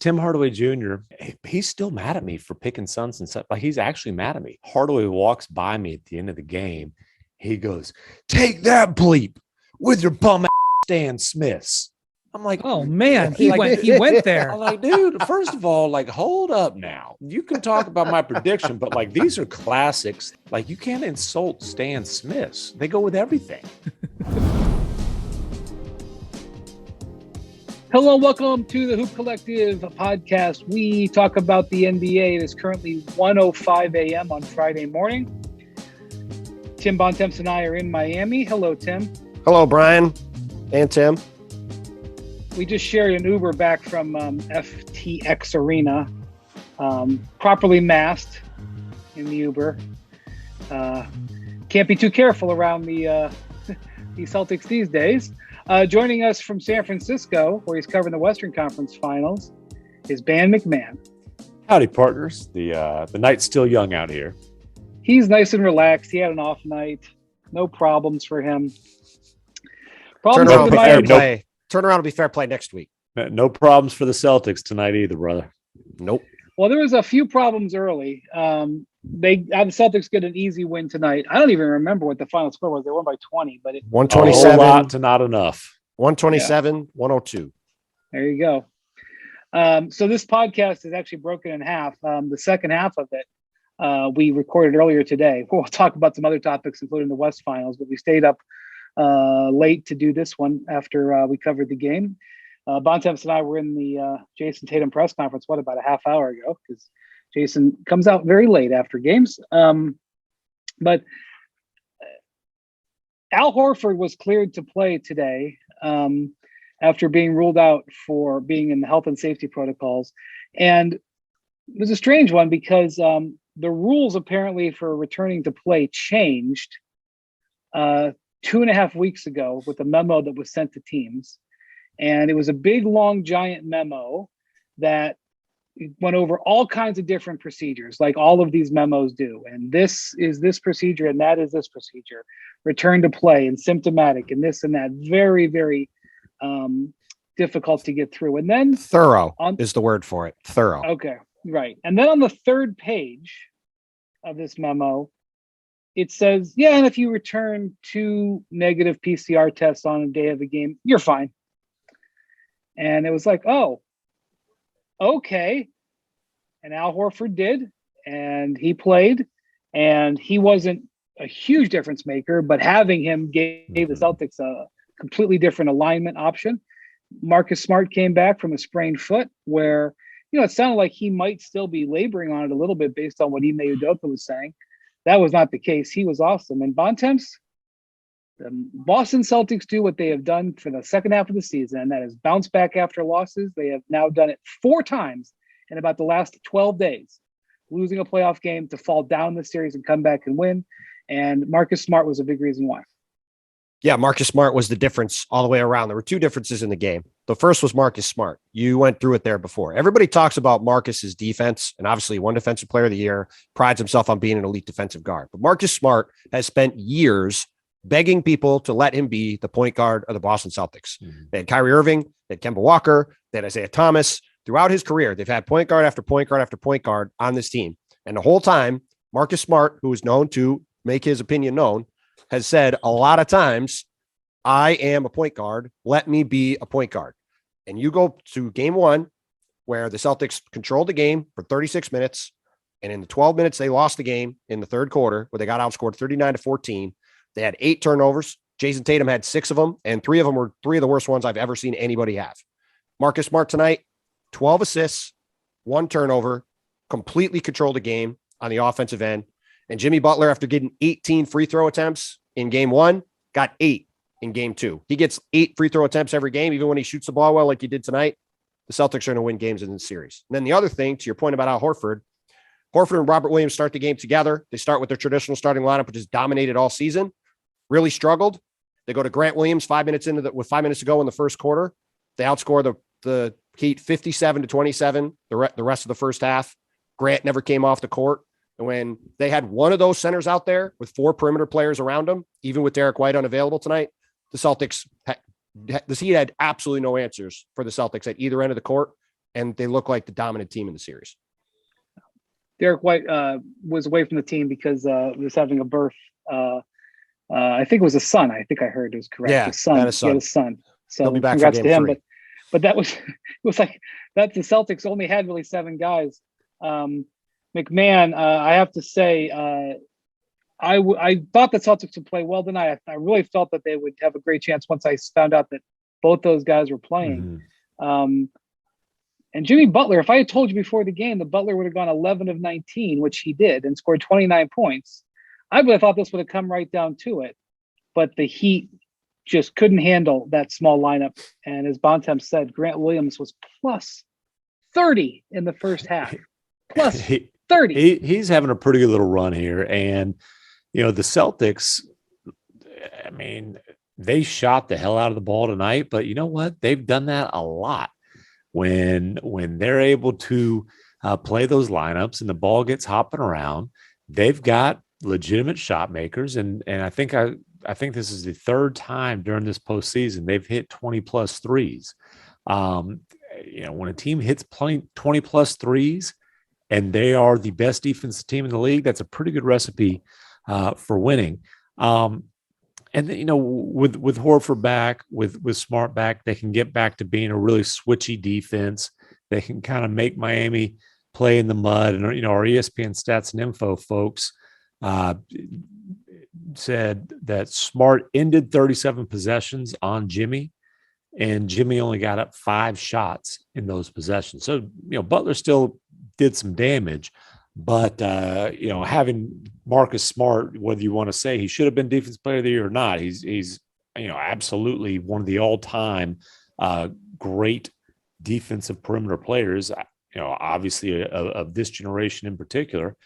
Tim Hardaway Jr., he's still mad at me for picking Suns and stuff. Like, he's actually mad at me. Hardaway walks by me at the end of the game. He goes, "Take that bleep with your bum ass Stan Smiths." I'm like, oh man, he went there. I'm like, dude, first of all, like, hold up now. You can talk about my prediction, but like, these are classics. Like, you can't insult Stan Smiths. They go with everything. Hello, welcome to the Hoop Collective podcast. We talk about the NBA. It is currently 1:05 a.m. on Friday morning. Tim Bontemps and I are in Miami. Hello, Tim. Hello, Brian and Tim. We just shared an Uber back from FTX Arena, properly masked in the Uber. Can't be too careful around the Celtics these days. Joining us from San Francisco, where he's covering the Western Conference Finals, is Ben MacMahon. Howdy, partners. The night's still young out here. He's nice and relaxed. He had an off night. No problems for him. Turn around will be fair play next week. No problems for the Celtics tonight either, brother. Nope. Well, there was a few problems early. The Celtics get an easy win tonight. I don't even remember what the final score was. They won by 20, but 127 a lot to not enough. 127, 102. There you go. So this podcast is actually broken in half. The second half of it we recorded earlier today. We'll talk about some other topics, including the West Finals, but we stayed up late to do this one after we covered the game. Bontemps and I were in the Jason Tatum press conference, about a half hour ago, because Jason comes out very late after games. But Al Horford was cleared to play today after being ruled out for being in the health and safety protocols. And it was a strange one because the rules apparently for returning to play changed 2.5 weeks ago with a memo that was sent to teams. And it was a big, long, giant memo that went over all kinds of different procedures, like all of these memos do. And this is this procedure, and that is this procedure. Return to play and symptomatic and this and that. Very, very difficult to get through. And then thorough is the word for it. Thorough. Okay, right. And then on the third page of this memo, it says, yeah, and if you return 2 negative PCR tests on a day of the game, you're fine. And it was like, oh, okay. And Al Horford did, and he played, and he wasn't a huge difference maker, but having him gave the Celtics a completely different alignment option. Marcus Smart came back from a sprained foot where, it sounded like he might still be laboring on it a little bit based on what Ime Udoka was saying. That was not the case. He was awesome. And Bontemps, the Boston Celtics do what they have done for the second half of the season, and that is bounce back after losses. They have now done it 4 times in about the last 12 days, losing a playoff game to fall down the series and come back and win. And Marcus Smart was a big reason why. Yeah, Marcus Smart was the difference all the way around. There were 2 differences in the game. The first was Marcus Smart. You went through it there before. Everybody talks about Marcus's defense, and obviously one defensive player of the year, prides himself on being an elite defensive guard. But Marcus Smart has spent years begging people to let him be the point guard of the Boston Celtics. Mm-hmm. They had Kyrie Irving, they had Kemba Walker, they had Isaiah Thomas. Throughout his career, they've had point guard after point guard after point guard on this team. And the whole time, Marcus Smart, who is known to make his opinion known, has said a lot of times, I am a point guard. Let me be a point guard. And you go to game 1, where the Celtics controlled the game for 36 minutes. And in the 12 minutes, they lost the game in the third quarter, where they got outscored 39-14. They had 8 turnovers. Jason Tatum had 6 of them, and 3 of them were 3 of the worst ones I've ever seen anybody have. Marcus Smart tonight, 12 assists, 1 turnover, completely controlled the game on the offensive end. And Jimmy Butler, after getting 18 free throw attempts in game 1, got 8 in game 2. He gets 8 free throw attempts every game, even when he shoots the ball well like he did tonight. The Celtics are going to win games in this series. And then the other thing, to your point about Al Horford and Robert Williams start the game together. They start with their traditional starting lineup, which has dominated all season. Really struggled. They go to Grant Williams with 5 minutes to go in the first quarter. They outscore the Heat 57-27 the rest of the first half. Grant never came off the court. And when they had one of those centers out there with 4 perimeter players around them, even with Derek White unavailable tonight, the Heat had absolutely no answers for the Celtics at either end of the court. and they look like the dominant team in the series. Derek White was away from the team because he was having a birth. I think it was a son. I think I heard it was correct. Yeah, his son. had a son. He had a son. So He'll be back for congrats game to him. 3. But that was it was like that. The Celtics only had really 7 guys. MacMahon, I have to say, I thought the Celtics would play well tonight. I really felt that they would have a great chance once I found out that both those guys were playing. And Jimmy Butler, if I had told you before the game that Butler would have gone 11 of 19, which he did, and scored 29 points, I would have thought this would have come right down to it. But the Heat just couldn't handle that small lineup. And as Bontemps said, Grant Williams was plus 30 in the first half. Plus 30. He's having a pretty good little run here. And, the Celtics, I mean, they shot the hell out of the ball tonight, but you know what? They've done that a lot. When they're able to play those lineups and the ball gets hopping around, they've got legitimate shot makers. And I think this is the 3rd time during this postseason they've hit 20 plus threes. When a team hits 20 plus threes and they are the best defensive team in the league, that's a pretty good recipe for winning. And then, with Horford back, with Smart back, they can get back to being a really switchy defense. They can kind of make Miami play in the mud. And, our ESPN stats and info folks said that Smart ended 37 possessions on Jimmy, and Jimmy only got up 5 shots in those possessions. So, Butler still did some damage. But, having Marcus Smart, whether you want to say he should have been Defensive Player of the Year or not, he's absolutely one of the all-time great defensive perimeter players, obviously of this generation in particular.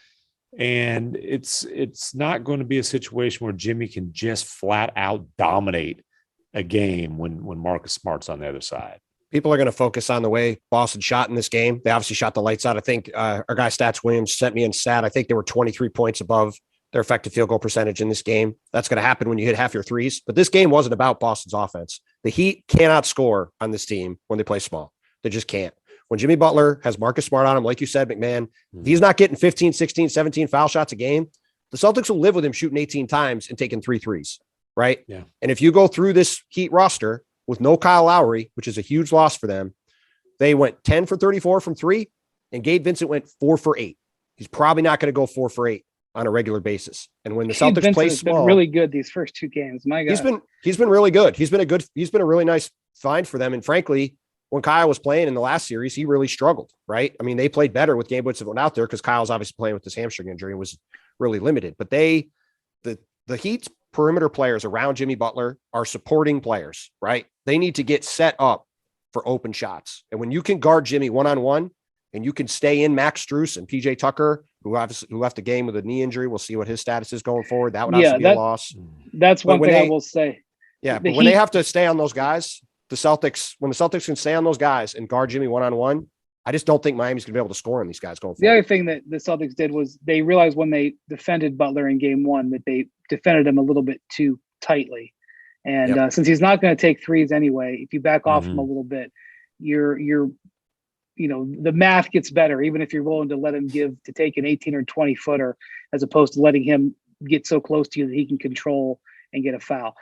And it's not going to be a situation where Jimmy can just flat out dominate a game when Marcus Smart's on the other side. People are going to focus on the way Boston shot in this game. They obviously shot the lights out. I think our guy Stats Williams sent me in stat. I think they were 23 points above their effective field goal percentage in this game. That's going to happen when you hit half your threes. But this game wasn't about Boston's offense. The Heat cannot score on this team when they play small. They just can't. When Jimmy Butler has Marcus Smart on him, like you said, MacMahon, if he's not getting 15, 16, 17 foul shots a game, the Celtics will live with him shooting 18 times and taking 3 threes, right? Yeah. And if you go through this Heat roster with no Kyle Lowry, which is a huge loss for them, they went 10 for 34 from 3, and Gabe Vincent went 4 for 8. He's probably not going to go 4 for 8 on a regular basis. And when the Celtics play small, been really good these first 2 games. My God, he's been really good. He's been a really nice find for them. And frankly, when Kyle was playing in the last series, he really struggled, right? I mean, they played better with Gabe Vincent out there because Kyle's obviously playing with this hamstring injury and was really limited. But the Heat's perimeter players around Jimmy Butler are supporting players, right? They need to get set up for open shots. And when you can guard Jimmy one-on-one and you can stay in Max Strus and PJ Tucker, who left the game with a knee injury, we'll see what his status is going forward. That would also be a loss. That's one thing I will say. Yeah, but when they have to stay on those guys, when the Celtics can stay on those guys and guard Jimmy one-on-one, I just don't think Miami's going to be able to score on these guys going forward. The other thing that the Celtics did was they realized when they defended Butler in game 1 that they defended him a little bit too tightly. And since he's not going to take threes anyway, if you back off him a little bit, the math gets better, even if you're willing to let him take an 18 or 20 footer, as opposed to letting him get so close to you that he can control and get a foul.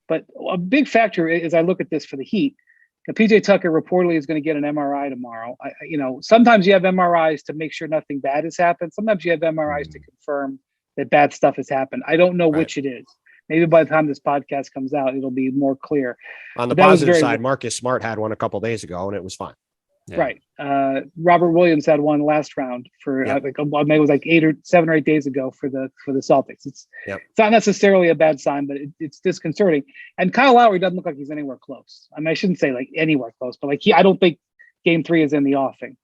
But a big factor as I look at this for the Heat, PJ Tucker reportedly is going to get an MRI tomorrow. Sometimes you have MRIs to make sure nothing bad has happened. Sometimes you have MRIs to confirm that bad stuff has happened. I don't know which it is. Maybe by the time this podcast comes out, it'll be more clear. On the positive side, Marcus Smart had one a couple of days ago, and it was fine. Yeah. Right. Robert Williams had one last round for maybe it was like 7 or 8 days ago for the Celtics. It's not necessarily a bad sign, but it's disconcerting. And Kyle Lowry doesn't look like he's anywhere close. I mean, I shouldn't say like anywhere close, but I don't think game 3 is in the offing.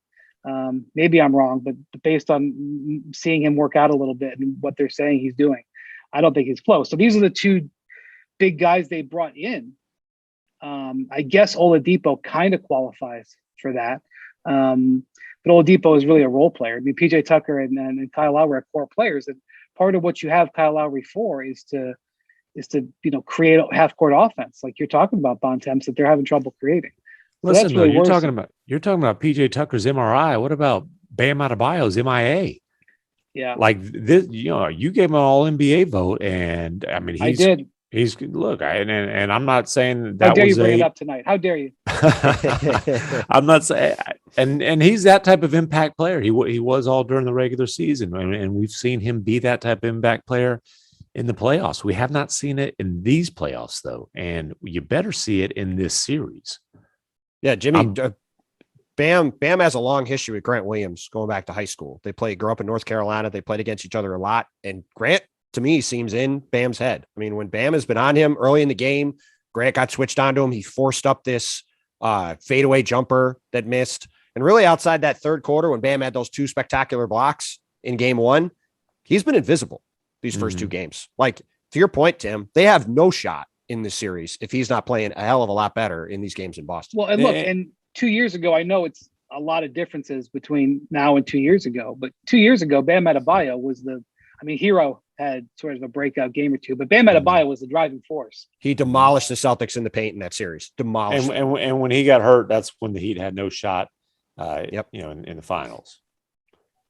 Maybe I'm wrong, but based on seeing him work out a little bit and what they're saying he's doing, I don't think he's close. So these are the 2 big guys they brought in. I guess Oladipo kind of qualifies for that. But Oladipo is really a role player. I mean, PJ Tucker and Kyle Lowry are core players. And part of what you have Kyle Lowry for is to create a half-court offense, like you're talking about, Bontemps, that they're having trouble creating. Listen, that's though, really you're worrisome. talking about PJ Tucker's MRI. What about Bam Adebayo's MIA? Yeah, Like this, you gave him an All NBA vote, and I mean, I did. he's look, and I'm not saying How that dare you was bring it a. up tonight? How dare you? I'm not saying, and he's that type of impact player. He was all during the regular season, and we've seen him be that type of impact player in the playoffs. We have not seen it in these playoffs, though, and you better see it in this series. Yeah, Jimmy, Bam has a long history with Grant Williams going back to high school. They grew up in North Carolina. They played against each other a lot. And Grant, to me, seems in Bam's head. I mean, when Bam has been on him early in the game, Grant got switched onto him. He forced up this fadeaway jumper that missed. And really outside that third quarter, when Bam had those 2 spectacular blocks in game 1, he's been invisible these first 2 games. Like, to your point, Tim, they have no shot in this series if he's not playing a hell of a lot better in these games in Boston. Well, and look, and 2 years ago, I know it's a lot of differences between now and 2 years ago, but 2 years ago, Bam Adebayo was Herro had sort of a breakout game or two, but Bam Adebayo was the driving force. He demolished the Celtics in the paint in that series. Demolished. And when he got hurt, that's when the Heat had no shot. In the finals.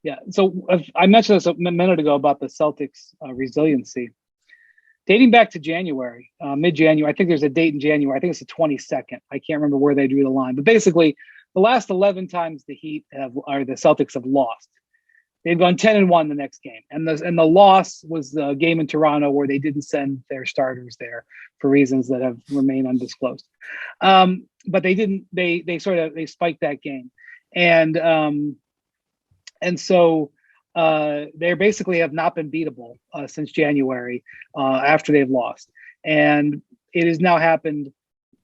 Yeah. So I mentioned this a minute ago about the Celtics' resiliency. Dating back to January, mid-January, I think there's a date in January. I think it's the 22nd. I can't remember where they drew the line. But basically, the last 11 times the Celtics have lost, they've gone 10-1 the next game. And the loss was the game in Toronto where they didn't send their starters there for reasons that have remained undisclosed. But they didn't. They spiked that game, and so. They basically have not been beatable since January after they've lost. And it has now happened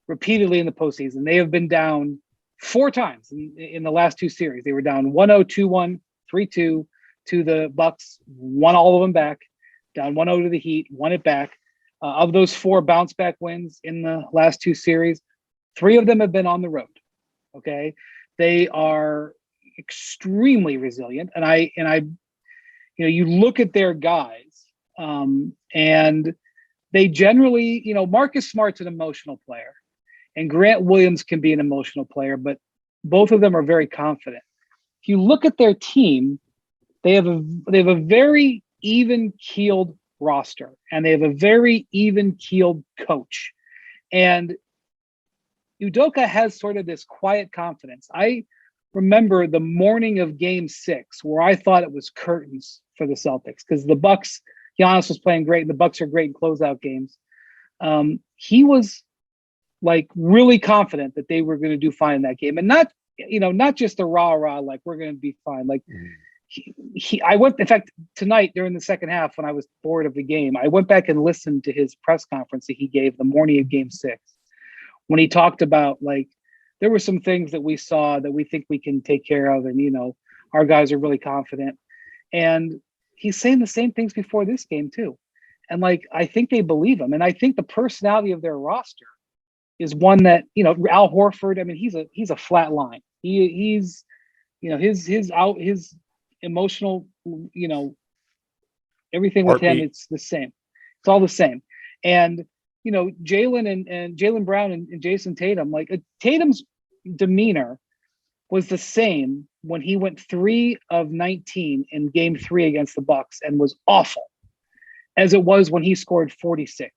repeatedly in the postseason. They have been down 4 times in the last 2 series. They were down 1-0, 2-1, 3-2 to the Bucks, won all of them back, down 1-0 to the Heat, won it back. Of those 4 bounce back wins in the last 2 series, 3 of them have been on the road. Okay. They are extremely resilient. And I you look at their guys, and they generally, Marcus Smart's an emotional player, and Grant Williams can be an emotional player, but both of them are very confident. If you look at their team, they have a very even-keeled roster, and they have a very even-keeled coach. And Udoka has sort of this quiet confidence. I remember the morning of Game 6 where I thought it was curtains for the Celtics because the Bucks, Giannis was playing great, and the Bucks are great in closeout games. He was like really confident that they were going to do fine in that game, and not just a rah like we're going to be fine. Like I went. In fact, tonight during the second half, when I was bored of the game, I went back and listened to his press conference that he gave the morning of Game 6 when he talked about like. There were some things that we saw that we think we can take care of. And, our guys are really confident. And he's saying the same things before this game too. And I think they believe him. And I think the personality of their roster is one that, Al Horford, I mean, he's a flat line. He's his emotional, everything with him, it's the same. It's all the same. And, Jalen and Jalen Brown and Jason Tatum, Tatum's demeanor was the same when he went 3 of 19 in Game 3 against the Bucks and was awful as it was when he scored 46.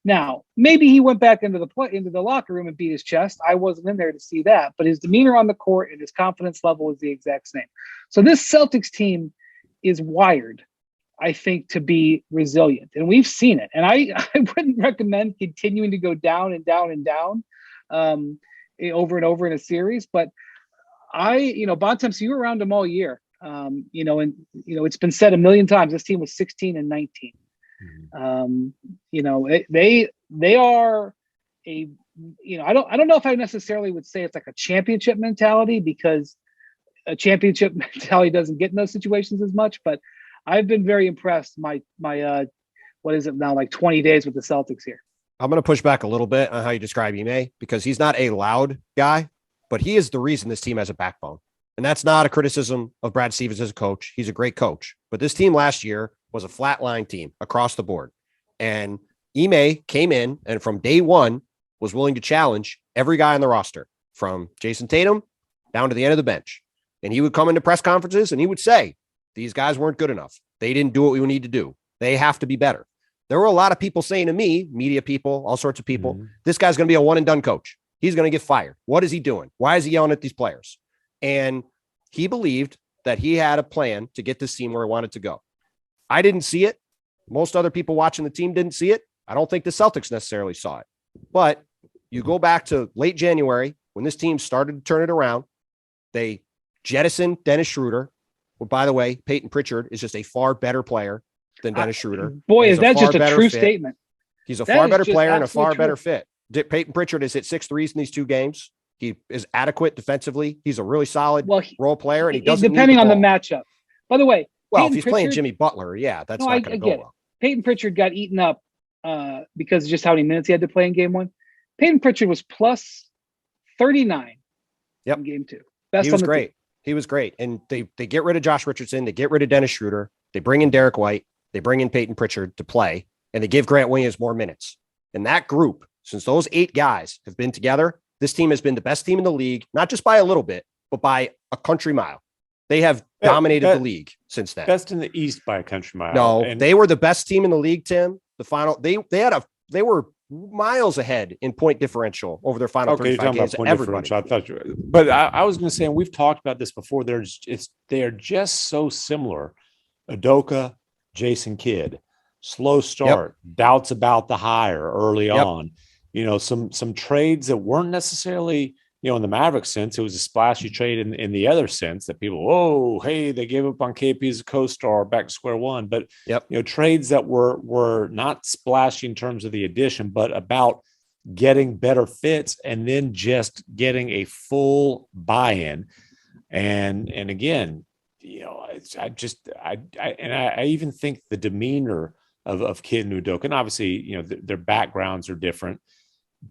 Now, maybe he went back into the locker room and beat his chest. I wasn't in there to see that, but his demeanor on the court and his confidence level is the exact same. So this Celtics team is wired, I think, to be resilient, and we've seen it. And I wouldn't recommend continuing to go down and down and down over and over in a series. But Bontemps, you were around them all year, it's been said a million times. This team was 16 and 19. They are a, I don't know if I necessarily would say it's like a championship mentality, because a championship mentality doesn't get in those situations as much, but I've been very impressed. My what is it now, like 20 days with the Celtics here. I'm going to push back a little bit on how you describe Ime, because he's not a loud guy, but he is the reason this team has a backbone. And that's not a criticism of Brad Stevens as a coach. He's a great coach, but this team last year was a flatline team across the board. And Ime came in and from day one was willing to challenge every guy on the roster. from Jason Tatum down to the end of the bench. And he would come into press conferences and he would say, these guys weren't good enough. They didn't do what we need to do. They have to be better. There were a lot of people saying to me, media people, all sorts of people, this guy's going to be a one and done coach. He's going to get fired. What is he doing? Why is he yelling at these players? And he believed that he had a plan to get this team where he wanted to go. I didn't see it. Most other people watching the team didn't see it. I don't think the Celtics necessarily saw it. But you go back to late January when this team started to turn it around. They jettisoned Dennis Schroeder. Well, by the way, Peyton Pritchard is just a far better player than Dennis Schroeder. Boy, is that just a true statement. He's a far better player and a far better fit. Peyton Pritchard has hit 6 threes in these 2 games. He is adequate defensively. He's a really solid role player, and he doesn't depending on the matchup. By the way, well, if he's playing Jimmy Butler, that's not going to go well. Peyton Pritchard got eaten up because of just how many minutes he had to play in game 1. Peyton Pritchard was plus 39 in game 2. He was great. He was great. And they get rid of Josh Richardson. They get rid of Dennis Schroeder. They bring in Derek White. They bring in Peyton Pritchard to play, and they give Grant Williams more minutes. And that group, since those 8 guys have been together, this team has been the best team in the league, not just by a little bit, but by a country mile. They have dominated the league since then. Best in the East by a country mile. No, they were the best team in the league, Tim. The final, they were miles ahead in point differential over their final 35 games. Everybody. But I was going to say, and we've talked about this before. They are just so similar. Udoka, Jason Kidd, slow start, doubts about the hire early on. Some trades that weren't necessarily, in the Mavericks sense, it was a splashy trade in the other sense that people, they gave up on KP as a co-star, back to square one. But, trades that were not splashy in terms of the addition, but about getting better fits and then just getting a full buy-in. And again, I even think the demeanor of Kidd and Udoka, and obviously, their backgrounds are different,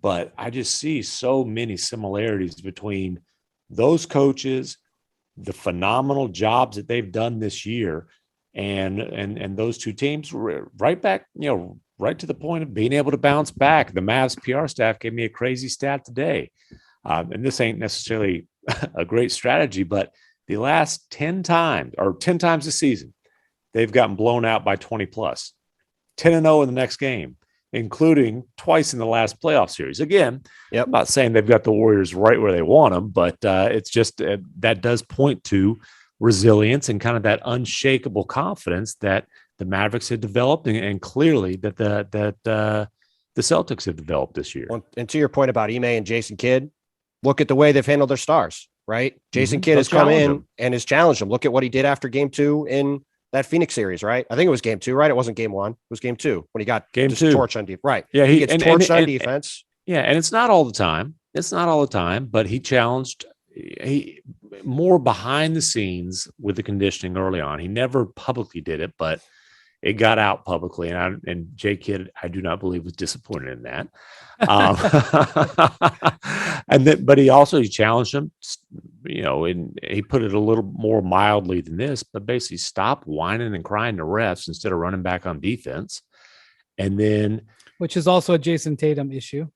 but I just see so many similarities between those coaches, the phenomenal jobs that they've done this year, and those 2 teams right back, right to the point of being able to bounce back. The Mavs PR staff gave me a crazy stat today. And this ain't necessarily a great strategy, but the last 10 times this season, they've gotten blown out by 20 plus, 10-0 in the next game, including twice in the last playoff series. Again, I'm not saying they've got the Warriors right where they want them, but it's just that does point to resilience and kind of that unshakable confidence that the Mavericks had developed, and clearly that the Celtics have developed this year. Well, and to your point about Ime and Jason Kidd, look at the way they've handled their stars. Right. Jason Kidd has come in and has challenged them. Look at what he did after game 2 in that Phoenix series, right? I think it was game 2, right? It wasn't game 1. It was game 2 when he got game 2 torched on defense. Right. Yeah. He gets torched on defense. And it's not all the time. But he challenged more behind the scenes with the conditioning early on. He never publicly did it, but it got out publicly, and Jay Kidd, I do not believe, was disappointed in that. But he challenged him, and he put it a little more mildly than this, but basically stop whining and crying to refs instead of running back on defense. And then, which is also a Jason Tatum issue.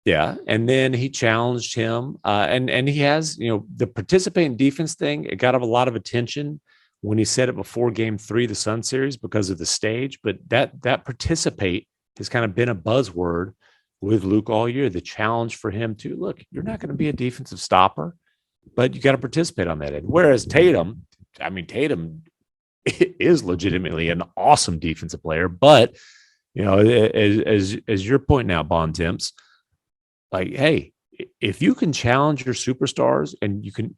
Yeah. And then he challenged him, and he has, the participating defense thing. It got a lot of attention when he said it before game 3 of the Sun series because of the stage, but that participate has kind of been a buzzword with Luka all year. The challenge for him to look, you're not going to be a defensive stopper, but you got to participate on that end. Whereas Tatum is legitimately an awesome defensive player, but as you're pointing out, Bontemps, like, hey, if you can challenge your superstars and you can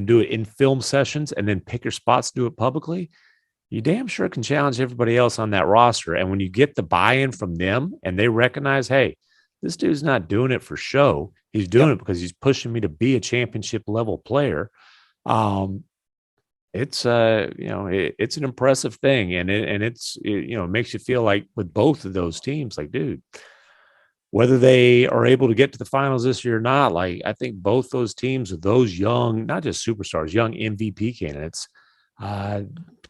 do it in film sessions and then pick your spots to do it publicly, you damn sure can challenge everybody else on that roster. And when you get the buy-in from them and they recognize, hey, this dude's not doing it for show, he's doing it because he's pushing me to be a championship level player. It's an impressive thing, and it makes you feel like with both of those teams, like, dude, whether they are able to get to the finals this year or not, like, I think both those teams with those young, not just superstars, young MVP candidates,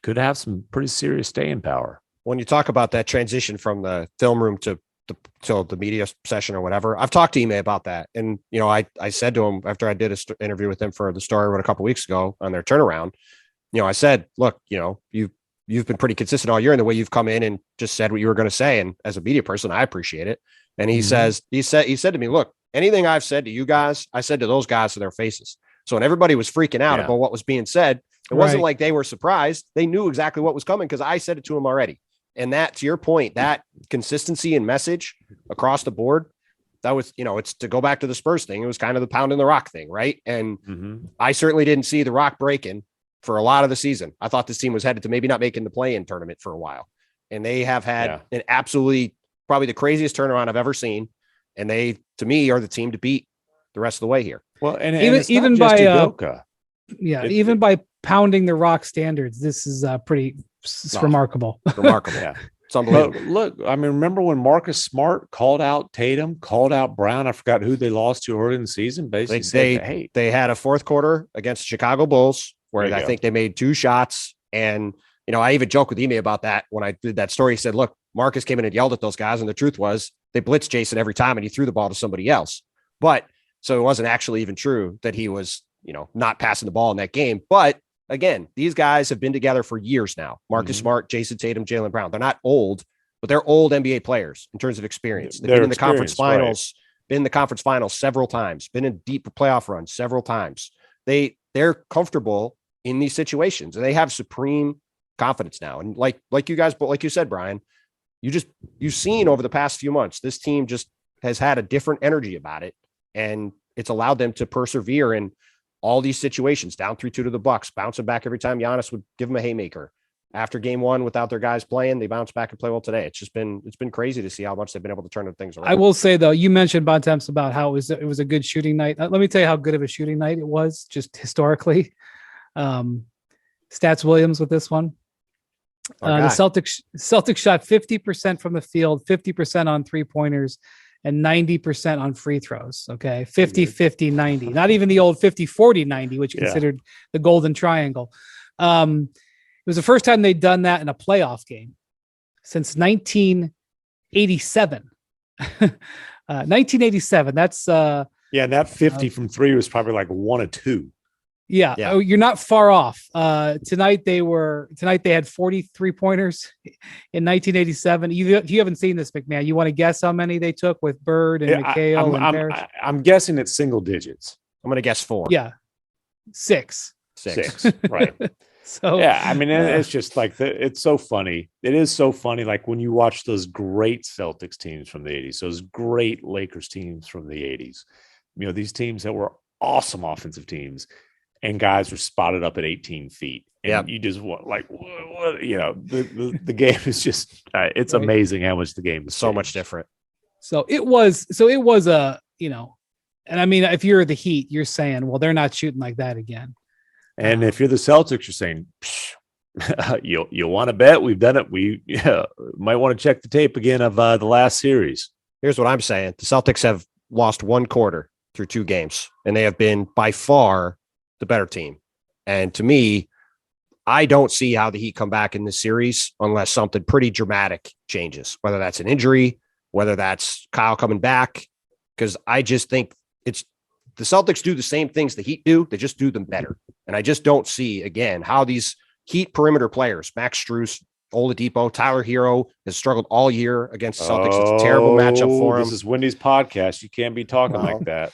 could have some pretty serious staying power. When you talk about that transition from the film room to the media session or whatever. I've talked to Ime about that. And, I said to him after I did an interview with him for the story I wrote a couple weeks ago on their turnaround, I said, look, you've been pretty consistent all year in the way you've come in and just said what you were going to say. And as a media person, I appreciate it. And he said to me, look, anything I've said to you guys, I said to those guys to their faces. So when everybody was freaking out about what was being said, it wasn't like they were surprised. They knew exactly what was coming because I said it to them already. And that, to your point, that consistency and message across the board, that was, it's to go back to the Spurs thing. It was kind of the pound in the rock thing. Right. And I certainly didn't see the rock breaking for a lot of the season. I thought this team was headed to maybe not making the play-in tournament for a while. And they have had an absolutely probably the craziest turnaround I've ever seen. And they, to me, are the team to beat the rest of the way here. Well, and even by Udoka. Even by pounding the rock standards, this is remarkable. Remarkable. Yeah. It's unbelievable. But look, I mean, remember when Marcus Smart called out Tatum, called out Brown? I forgot who they lost to early in the season. Basically, they had a fourth quarter against the Chicago Bulls where I think they made 2 shots. And, I even joked with Ime about that when I did that story. He said, look, Marcus came in and yelled at those guys. And the truth was they blitzed Jason every time and he threw the ball to somebody else. But so it wasn't actually even true that he was, not passing the ball in that game. But again, these guys have been together for years now. Marcus Smart, Jason Tatum, Jaylen Brown. They're not old, but they're old NBA players in terms of experience. They've been in the conference finals, been in the conference finals several times, been in deep playoff runs several times. They're comfortable in these situations and they have supreme confidence now. And like you guys, like you said, Brian, you've seen over the past few months, this team just has had a different energy about it. And it's allowed them to persevere in all these situations, down 3-2 to the Bucks, bouncing back every time Giannis would give them a haymaker. After game 1, without their guys playing, they bounce back and play well today. It's been crazy to see how much they've been able to turn things around. I will say though, you mentioned Bontemps about how it was a good shooting night. Let me tell you how good of a shooting night it was, just historically. Stats Williams with this one. The Celtics shot 50% from the field, 50% on 3-pointers, and 90% on free throws. Okay. 50, 90, not even the old 50, 40, 90, which considered the golden triangle. It was the first time they'd done that in a playoff game since 1987. 1987. That's and that 50 from 3 was probably like 1 or 2. Yeah. Oh, you're not far off. Tonight they had 43 pointers in 1987. You haven't seen this, MacMahon. You want to guess how many they took with Bird and McHale and Parrish? I'm guessing it's single digits. I'm going to guess 4. Yeah. 6. Right. So I mean, it's just like it's so funny. It is so funny. Like when you watch those great Celtics teams from the 80s, those great Lakers teams from the 80s, these teams that were awesome offensive teams. And guys were spotted up at 18 feet. And you just want the game is just, it's amazing how much the game is so much different. So it was and I mean, if you're the Heat, you're saying, well, they're not shooting like that again. And if you're the Celtics, you're saying, you want to bet we've done it. We might want to check the tape again of the last series. Here's what I'm saying. The Celtics have lost 1 quarter through 2 games, and they have been by far the better team. And to me, I don't see how the Heat come back in this series unless something pretty dramatic changes, whether that's an injury, whether that's Kyle coming back, because I just think it's the Celtics do the same things the Heat do. They just do them better. And I just don't see, again, how these Heat perimeter players, Max Strus, Oladipo, Tyler Herro, has struggled all year against the Celtics. It's a terrible matchup for him. This is Wendy's podcast. You can't be talking like that.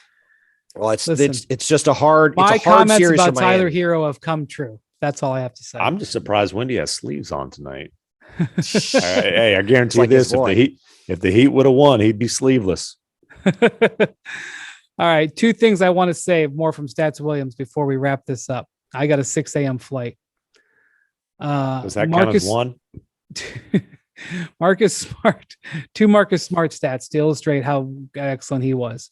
Well, it's just a hard. My it's a hard comments series about Tyler Miami. Herro have come true. That's all I have to say. I'm just surprised Wendy has sleeves on tonight. Hey, I guarantee like this: if the Heat would have won, he'd be sleeveless. All right, 2 things I want to say more from Stats Williams before we wrap this up. I got a 6 a.m. flight. Does that count as 1? Marcus Smart, 2 Marcus Smart stats to illustrate how excellent he was.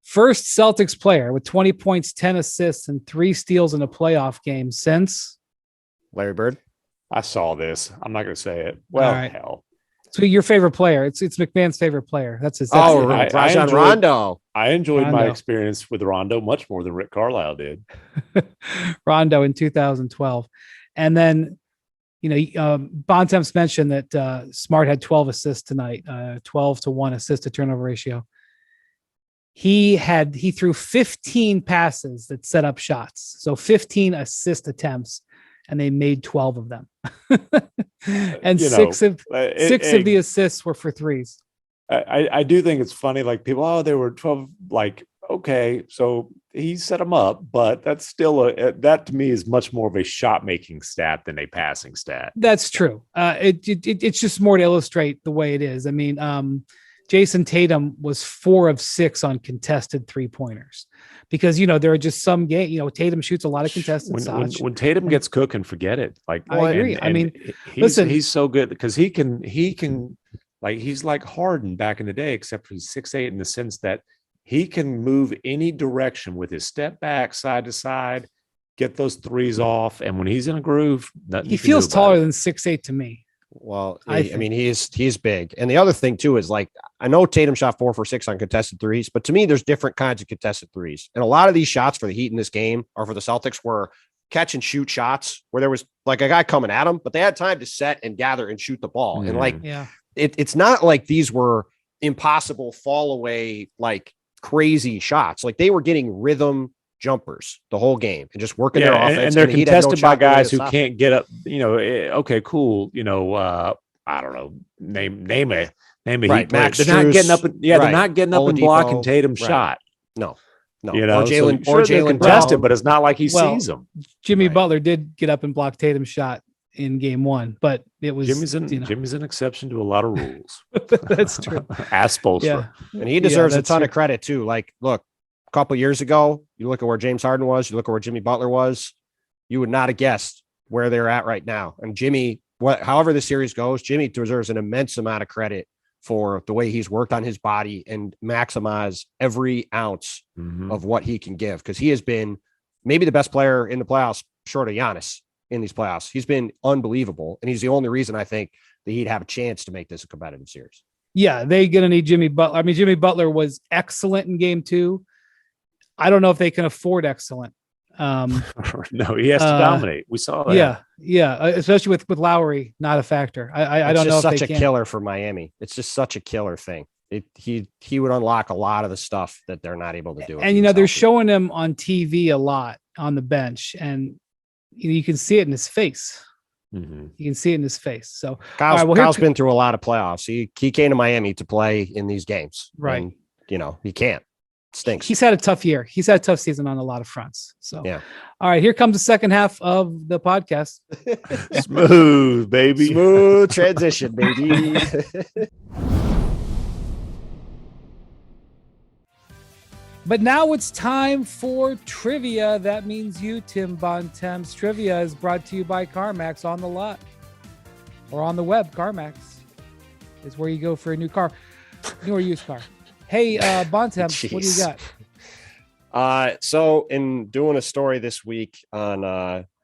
First Celtics player with 20 points, 10 assists, and 3 steals in a playoff game since Larry Bird. I saw this. I'm not going to say it. Well, hell. So your favorite player? It's MacMahon's favorite player. That's his. Rajon Rondo. I enjoyed my experience with Rondo much more than Rick Carlisle did. Rondo in 2012, and then Bontemps mentioned that Smart had 12 assists tonight, 12-1 assist to turnover ratio. He threw 15 passes that set up shots. So 15 assist attempts, and they made 12 of them. And six of the assists were for threes. I do think it's funny. Like people, they were 12. Like, okay, so he set them up, but that's still that to me is much more of a shot making stat than a passing stat. That's true. It's just more to illustrate the way it is. I mean, Jason Tatum was 4 of 6 on contested 3-pointers because, there are just some game, Tatum shoots a lot of contested shots. When Tatum gets cooking, forget it. Like, I agree. He's so good because he can like, he's like Harden back in the day, except he's 6'8" in the sense that he can move any direction with his step back, side to side, get those threes off. And when he's in a groove, he feels taller than 6'8" to me. Well, I mean, he's big. And the other thing too is, like, I know Tatum shot 4 for 6 on contested threes, but to me, there's different kinds of contested threes. And a lot of these shots for the Heat in this game or for the Celtics were catch and shoot shots where there was like a guy coming at them, but they had time to set and gather and shoot the ball. And like, it's not like these were impossible fall away, like crazy shots. Like they were getting rhythm jumpers the whole game and just working their offense. And they're contested by guys who can't get up, okay, cool. I don't know, name a Heat player. They're not getting up. They're not getting up and blocking Tatum's shot. No. Or Jalen contested, but it's not like he sees them. Jimmy Butler did get up and block Tatum's shot in game 1, but it was Jimmy's an exception to a lot of rules. That's true. Ask Spoelstra. Yeah. And he deserves a ton of credit too. Like, look, a couple years ago, you look at where James Harden was, you look at where Jimmy Butler was, you would not have guessed where they're at right now. And Jimmy, however the series goes, Jimmy deserves an immense amount of credit for the way he's worked on his body and maximize every ounce of what he can give. Because he has been maybe the best player in the playoffs, short of Giannis in these playoffs. He's been unbelievable. And he's the only reason I think that he'd have a chance to make this a competitive series. Yeah, they're going to need Jimmy Butler. I mean, Jimmy Butler was excellent in game 2. I don't know if they can afford excellent. No, he has to dominate. We saw that. Yeah. Especially with Lowry, not a factor. I don't know if such a killer for Miami. It's just such a killer thing. He would unlock a lot of the stuff that they're not able to do. And they're showing him on TV a lot on the bench, and you can see it in his face. You can see it in his face. So Kyle's been through a lot of playoffs. He came to Miami to play in these games, right? And, he can't. Stinks. He's had a tough year. He's had a tough season on a lot of fronts. So, yeah. All right, here comes the second half of the podcast. Smooth, baby. Smooth transition, baby. But now it's time for trivia. That means you, Tim Bontemps. Trivia is brought to you by CarMax on the lot or on the web. CarMax is where you go for a new car, new or used car. Hey, Bontemps, what do you got? So in doing a story this week on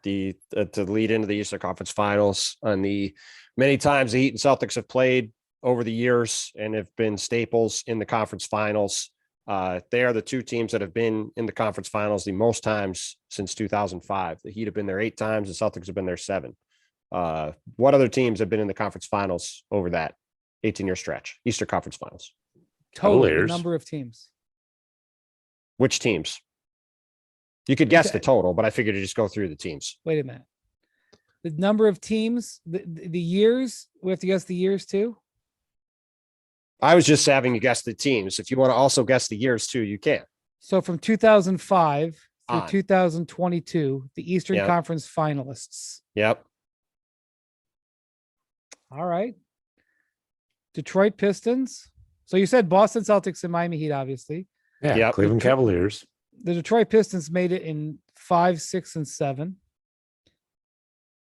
to lead into the Eastern Conference Finals, on the many times the Heat and Celtics have played over the years and have been staples in the conference finals. They are the two teams that have been in the conference finals the most times since 2005. The Heat have been there 8 times. The Celtics have been there 7. What other teams have been in the conference finals over that 18-year stretch? Eastern Conference Finals. Total the number of teams. Which teams? You could guess the total, but I figured to just go through the teams. Wait a minute. The number of teams, the years, we have to guess the years too? I was just having you guess the teams. If you want to also guess the years too, you can. So from 2005 through 2022, the Eastern Conference finalists. Yep. All right. Detroit Pistons. So you said Boston Celtics and Miami Heat, obviously. Yeah. Yep. Cleveland Cavaliers. The Detroit Pistons made it in 5, 6, and 7.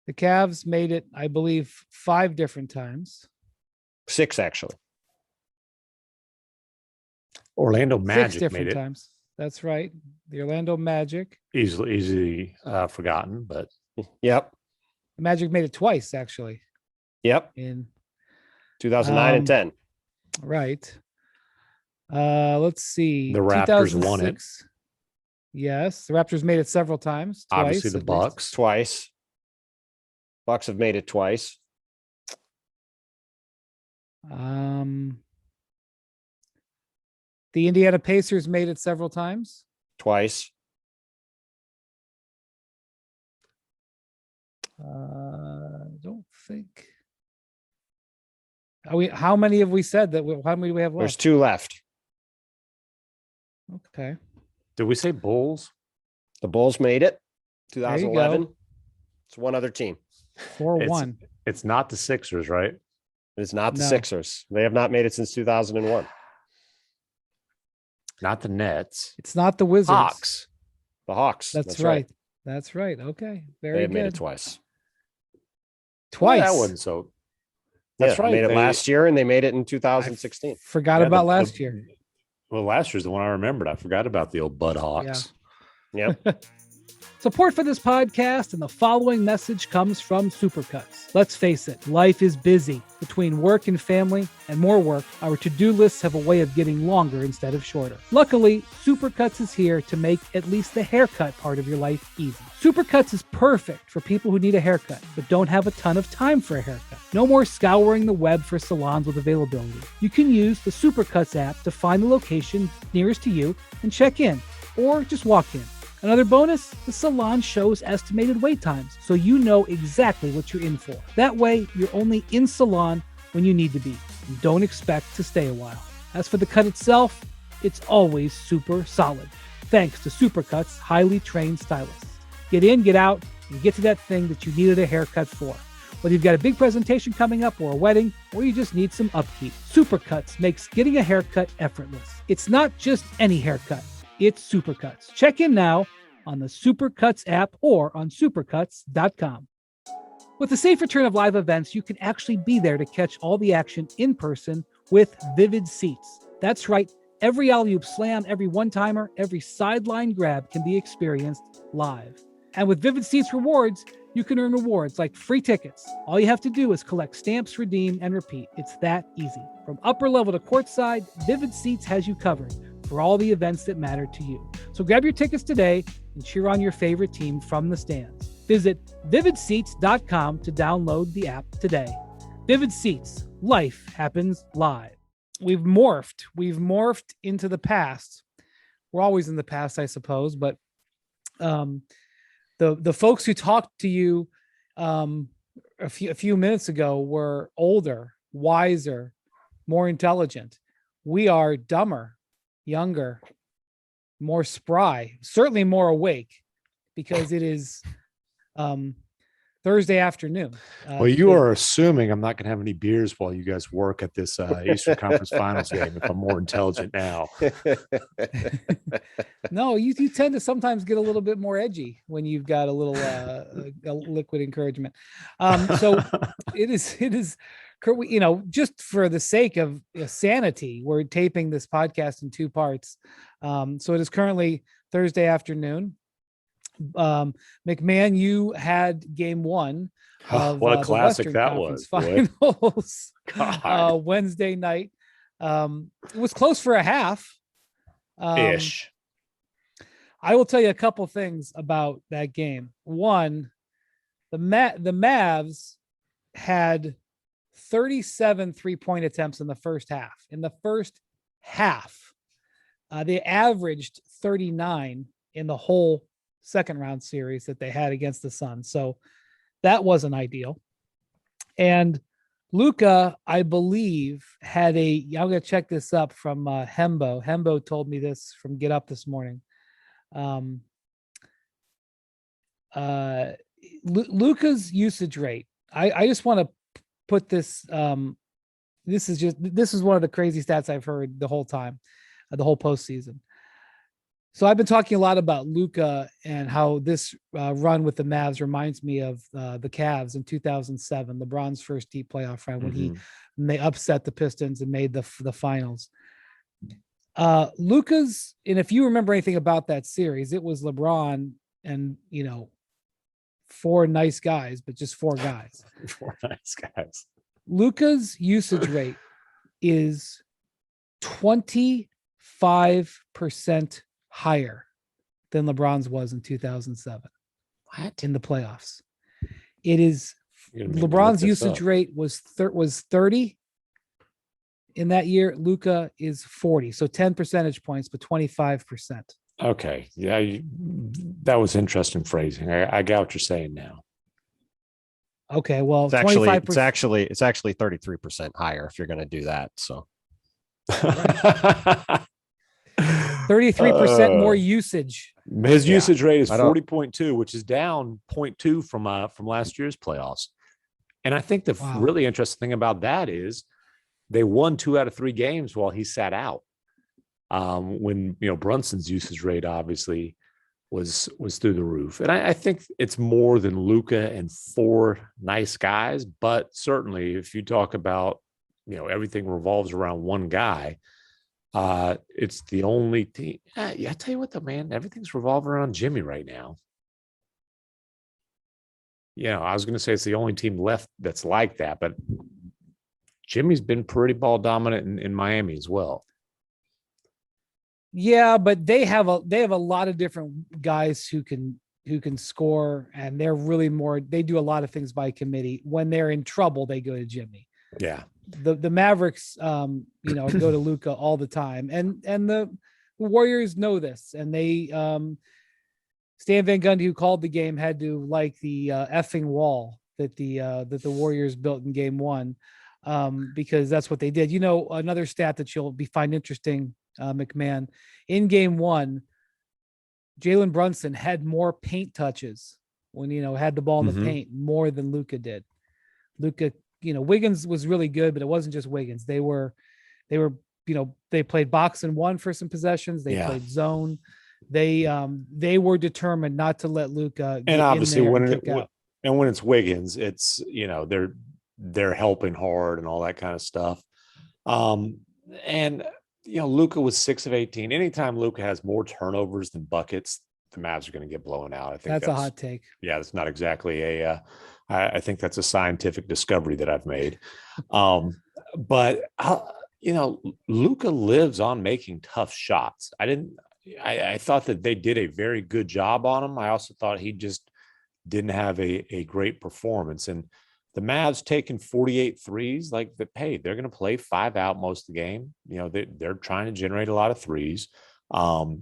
The Cavs made it, I believe, 5 different times. 6, actually. Orlando Magic 6 different made it. Times. That's right. The Orlando Magic. Easily forgotten, but. Yep. The Magic made it twice, actually. Yep. In 2009 and 10. Right. Let's see. The Raptors won it. Yes. The Raptors made it several times. Obviously the Bucks. Twice. Bucks have made it twice. The Indiana Pacers made it several times. Twice. Don't think. How many have we said that? How many do we have left? There's 2 left. Okay. Did we say Bulls? The Bulls made it. There you 2011. go. It's one other team. 4-1. It's not the Sixers, right? It's not the No. Sixers. They have not made it since 2001. Not the Nets. It's not the Wizards. Hawks. The Hawks. That's right. That's right. Okay. Very They have good. made it twice. Twice. That wasn't so. Yeah, That's they right. made it They- last year, and they made it in 2016. Forgot Yeah, about the- last the- year. Well, last year's the one I remembered. I forgot about the old Bud Hawks. Yep. Support for this podcast and the following message comes from Supercuts. Let's face it, life is busy. Between work and family and more work, our to-do lists have a way of getting longer instead of shorter. Luckily, Supercuts is here to make at least the haircut part of your life easy. Supercuts is perfect for people who need a haircut but don't have a ton of time for a haircut. No more scouring the web for salons with availability. You can use the Supercuts app to find the location nearest to you and check in, or just walk in. Another bonus, the salon shows estimated wait times, so you know exactly what you're in for. That way, you're only in salon when you need to be, and don't expect to stay a while. As for the cut itself, it's always super solid, thanks to Supercut's highly trained stylists. Get in, get out, and get to that thing that you needed a haircut for. Whether you've got a big presentation coming up or a wedding, or you just need some upkeep, Supercuts makes getting a haircut effortless. It's not just any haircut. It's Supercuts. Check in now on the Supercuts app or on supercuts.com. With the safe return of live events, you can actually be there to catch all the action in person with Vivid Seats. That's right. Every alley-oop slam, every one-timer, every sideline grab can be experienced live. And with Vivid Seats rewards, you can earn rewards like free tickets. All you have to do is collect stamps, redeem, and repeat. It's that easy. From upper level to courtside, Vivid Seats has you covered for all the events that matter to you. So grab your tickets today and cheer on your favorite team from the stands. Visit vividseats.com to download the app today. Vivid Seats, life happens live. We've morphed into the past. We're always in the past, I suppose, but the folks who talked to you a few minutes ago were older, wiser, more intelligent. We are dumber, younger, more spry, certainly more awake, because it is Thursday afternoon. Well, you are assuming I'm not going to have any beers while you guys work at this Eastern Conference Finals game if I'm more intelligent now. No, you tend to sometimes get a little bit more edgy when you've got a little a liquid encouragement. So it is, just for the sake of sanity, we're taping this podcast in 2 parts. So it is currently Thursday afternoon. MacMahon, you had game 1 of what a classic the Western that Conference was, Finals. God. Wednesday night. It was close for a half. Ish. I will tell you a couple things about that game. One, the Mavs had 37 3-point attempts in the first half. In the first half, they averaged 39 in the whole second round series that they had against the Suns. So that wasn't ideal. And Luka, I believe, had I'm going to check this up from Hembo. Hembo told me this from Get Up this morning. Luka's usage rate. I just want to put this. This is one of the crazy stats I've heard the whole time, the whole postseason. So I've been talking a lot about Luka and how this run with the Mavs reminds me of the Cavs in 2007, LeBron's first deep playoff run when they upset the Pistons and made the finals. Luka's, and if you remember anything about that series, it was LeBron and 4 nice guys, but just 4 guys. 4 nice guys. Luka's usage rate is 25% higher than LeBron's was in 2007. What? In the playoffs. It is You're gonna make me look LeBron's this usage up. rate was 30 in that year. Luka is 40, so 10 percentage points, but 25%. Okay, yeah, that was interesting phrasing. I got what you're saying now. Okay, well, It's actually 25%. it's actually 33% higher if you're going to do that. So 33% more usage. His Yeah, usage rate is I don't. 40.2, which is down 0.2 from last year's playoffs. And I think the Wow. really interesting thing about that is they won 2 out of 3 games while he sat out. When Brunson's usage rate obviously was through the roof, and I think it's more than Luka and 4 nice guys. But certainly, if you talk about everything revolves around one guy, it's the only team. Yeah, I tell you what, though, man, everything's revolving around Jimmy right now. I was going to say it's the only team left that's like that, but Jimmy's been pretty ball dominant in Miami as well. Yeah, but they have a lot of different guys who can score, and they're really they do a lot of things by committee. When they're in trouble, they go to Jimmy. Yeah. The Mavericks go to Luka all the time, and the Warriors know this, and they Stan Van Gundy, who called the game, had to like the effing wall that the Warriors built in game 1, because that's what they did. Another stat that you'll find interesting, MacMahon, in game 1, Jalen Brunson had more paint touches when had the ball in the paint more than Luka did. Luka, Wiggins was really good, but it wasn't just Wiggins. They played box and 1 for some possessions. They played zone. They were determined not to let Luka get and obviously in there and kick out. And when it's Wiggins, it's they're helping hard and all that kind of stuff. And Luka was 6 of 18. Anytime Luka has more turnovers than buckets, the Mavs are going to get blown out. I think that's a hot take. Yeah, it's not exactly I think that's a scientific discovery that I've made. But Luka lives on making tough shots. I thought that they did a very good job on him. I also thought he just didn't have a great performance. And the Mavs taking 48 threes, like hey, they're going to play 5 out most of the game. They're trying to generate a lot of threes. The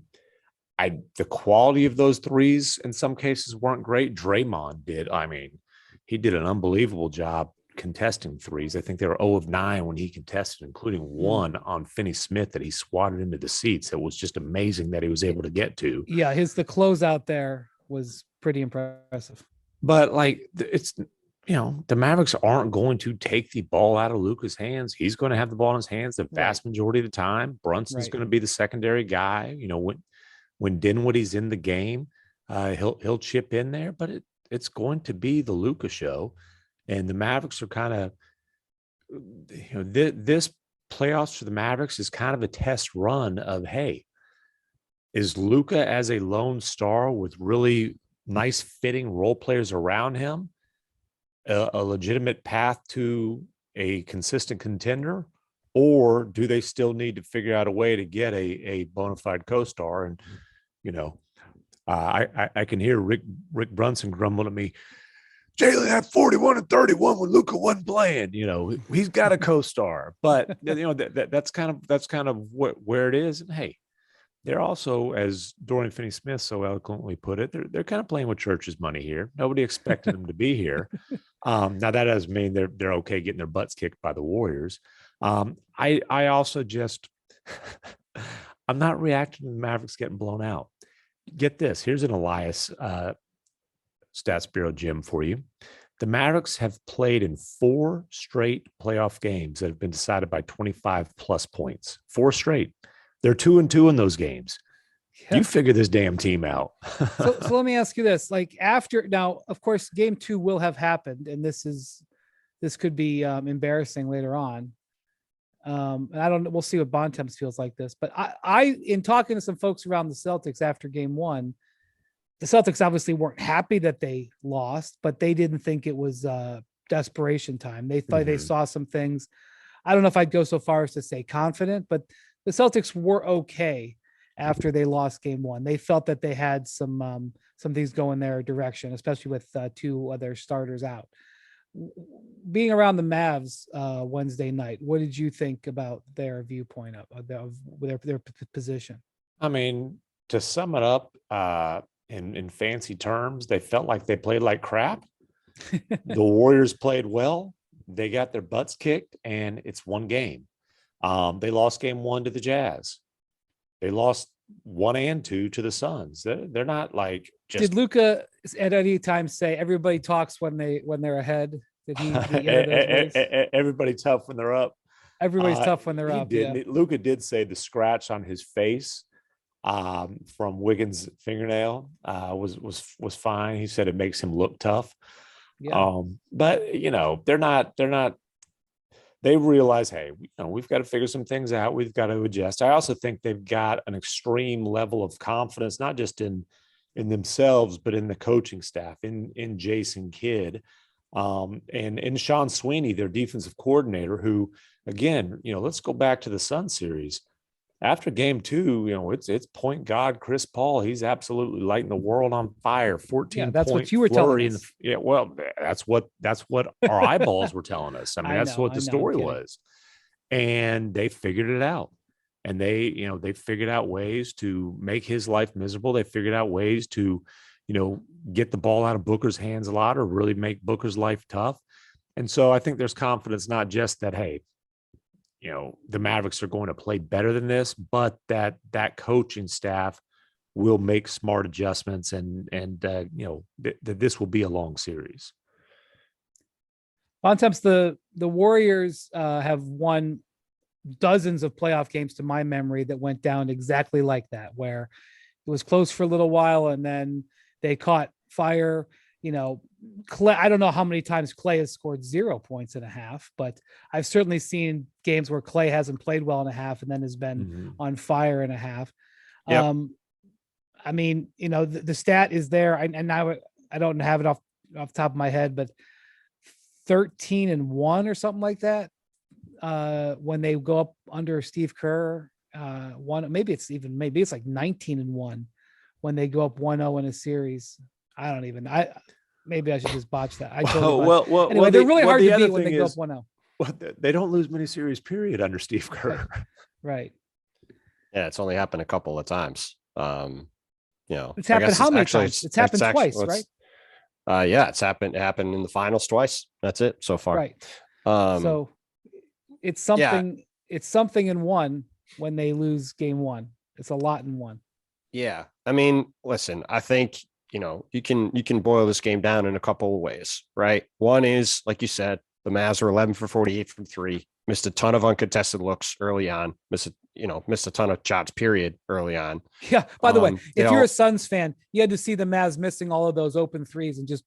quality of those threes in some cases weren't great. Draymond did. I mean, he did an unbelievable job contesting threes. I think they were 0 of 9 when he contested, including 1 on Finney Smith that he swatted into the seats. It was just amazing that he was able to get to. Yeah, the closeout there was pretty impressive. But it's the Mavericks aren't going to take the ball out of Luka's hands. He's going to have the ball in his hands the vast majority of the time. Brunson's going to be the secondary guy. When Dinwiddie's in the game, he'll chip in there, but it's going to be the Luka show. And the Mavericks are kind of, this playoffs for the Mavericks is kind of a test run of, hey, is Luka as a lone star with really nice fitting role players around him a legitimate path to a consistent contender, or do they still need to figure out a way to get a bona fide co-star? And I can hear Rick Brunson grumbling at me. Jalen had 41 and 31 when Luka wasn't playing. He's got a co-star, but that's kind of where it is. And hey, they're also, as Dorian Finney-Smith so eloquently put it, they're kind of playing with church's money here. Nobody expected them to be here. Now that doesn't mean they're okay getting their butts kicked by the Warriors. I also just I'm not reacting to the Mavericks getting blown out. Get this. Here's an Elias Stats Bureau Jim for you. The Mavericks have played in 4 straight playoff games that have been decided by 25 plus points. 4 straight. They're 2-2 in those games. Yeah. You figure this damn team out. so let me ask you this: after now, of course, game 2 will have happened, and this could be embarrassing later on. And I don't know. We'll see what Bontemps feels like this, but I in talking to some folks around the Celtics after game 1, the Celtics obviously weren't happy that they lost, but they didn't think it was desperation time. They thought they saw some things. I don't know if I'd go so far as to say confident, but the Celtics were okay after they lost game 1. They felt that they had some things going their direction, especially with 2 other starters out. being around the Mavs Wednesday night, what did you think about their viewpoint of their position? I mean, to sum it up in fancy terms, they felt like they played like crap. The Warriors played well. They got their butts kicked, and it's one game. They lost game 1 to the Jazz. They lost 1 and 2 to the Suns. They're not like just. Did Luka at any time say everybody talks when they're ahead? Did he everybody tough when they're up? Everybody's tough when they're up. Yeah. Luka did say the scratch on his face from Wiggins' fingernail was fine. He said it makes him look tough. Yeah. But they're not. They realize, hey, we've got to figure some things out. We've got to adjust. I also think they've got an extreme level of confidence, not just in themselves, but in the coaching staff, in Jason Kidd, and in Sean Sweeney, their defensive coordinator, who, again, let's go back to the Sun series. After game 2, it's point guard Chris Paul. He's absolutely lighting the world on fire. 14. Yeah, that's what you were telling us. Well, that's what our eyeballs were telling us. I mean, that's what the story was. And they figured it out. And they figured out ways to make his life miserable. They figured out ways to, get the ball out of Booker's hands a lot, or really make Booker's life tough. And so I think there's confidence, not just that, hey, the Mavericks are going to play better than this, but that coaching staff will make smart adjustments, and that this will be a long series. Bontemps, the Warriors have won dozens of playoff games to my memory that went down exactly like that, where it was close for a little while and then they caught fire. Clay, I don't know how many times Clay has scored 0 points in a half, but I've certainly seen games where Clay hasn't played well in a half and then has been on fire in a half. Yep. I mean, the stat is there. And now I don't have it off the top of my head, but 13-1 or something like that. When they go up under Steve Kerr, maybe it's like 19-1 when they go up 1-0 in a series. Maybe I should just botch that. Anyway, they're really hard to beat when they go up 1-0. Well, they don't lose many series, period, under Steve Kerr. Right. Yeah, it's only happened a couple of times. It's happened how many times? It's happened twice, right? Yeah, it happened in the finals twice. That's it so far. Right. So it's something. Yeah. It's something in one when they lose game 1. It's a lot in one. Yeah, I mean, listen, I think you can boil this game down in a couple of ways, right? One is, like you said, the Mavs are 11 for 48 from 3, missed a ton of uncontested looks early on, missed a ton of shots, period, early on. Yeah. By the way, if you're a Suns fan, you had to see the Mavs missing all of those open threes and just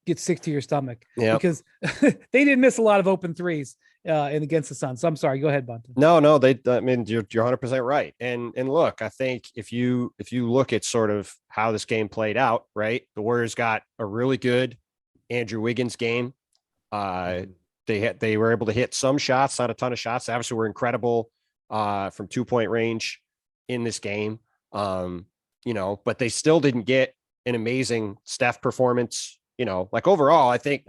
get sick to your stomach. Yeah. Because they didn't miss a lot of open threes against the Suns. So I'm sorry. Go ahead, Bontemps. No, I mean, you're 100% right. And look, I think if you look at sort of how this game played out, right? The Warriors got a really good Andrew Wiggins game. They were able to hit some shots, not a ton of shots. They obviously were incredible from 2-point range in this game. But they still didn't get an amazing Steph performance. Like overall, I think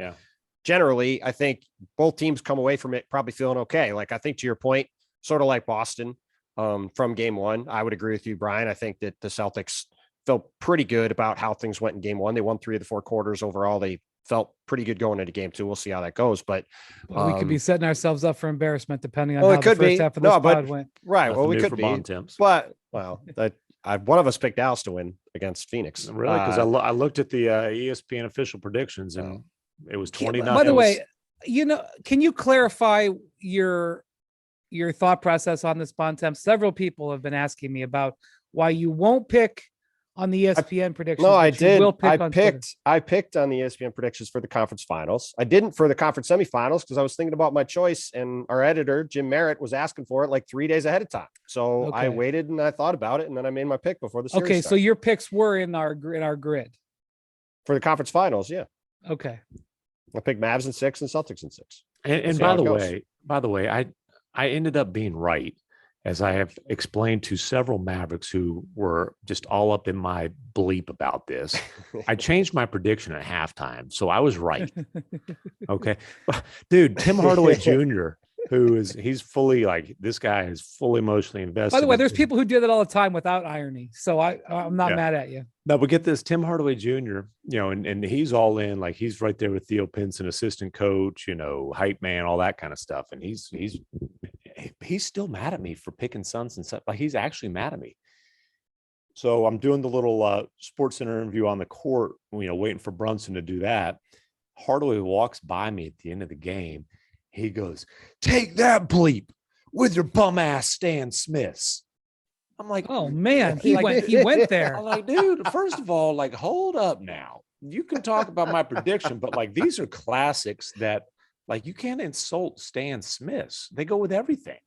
generally, I think both teams come away from it probably feeling okay. Like, I think to your point, sort of like Boston from game 1, I would agree with you, Brian. I think that the Celtics felt pretty good about how things went in game 1. They won 3 of the 4 quarters overall. They felt pretty good going into game 2. We'll see how that goes. But we could be setting ourselves up for embarrassment depending on how the first half of this pod went. Right. Nothing well, we could be. Bontemps. But one of us picked Dallas to win against Phoenix. Really? Because I looked at the ESPN official predictions and it was 29. By the way, can you clarify your thought process on this, Bontemps? Several people have been asking me about why you won't pick on the ESPN predictions. No, I did. I picked on the ESPN predictions for the conference finals. I didn't for the conference semifinals because I was thinking about my choice, and our editor, Jim Merritt, was asking for it like 3 days ahead of time. So I waited and I thought about it, and then I made my pick before the series started. So your picks were in our grid for the conference finals. Yeah. Okay. I picked Mavs in 6 and Celtics in 6. And by the way, I ended up being right. as I have explained to several Mavericks who were just all up in my bleep about this, I changed my prediction at halftime. So I was right. Okay. Dude, Tim Hardaway Jr., he's fully like, this guy is fully emotionally invested. By the way, there's people who do that all the time without irony. So I'm not mad at you. No, but get this, Tim Hardaway Jr., and he's all in, like he's right there with Theo Pinson, assistant coach, hype man, all that kind of stuff. And he's still mad at me for picking Suns and stuff. Like he's actually mad at me. So I'm doing the little Sports Center interview on the court, waiting for Brunson to do that. Hardaway walks by me at the end of the game. He goes, "Take that bleep with your bum ass Stan Smiths." I'm like, oh man, he went there. I'm like, dude, first of all, like, hold up now. You can talk about my prediction, but like these are classics that like you can't insult Stan Smiths. They go with everything.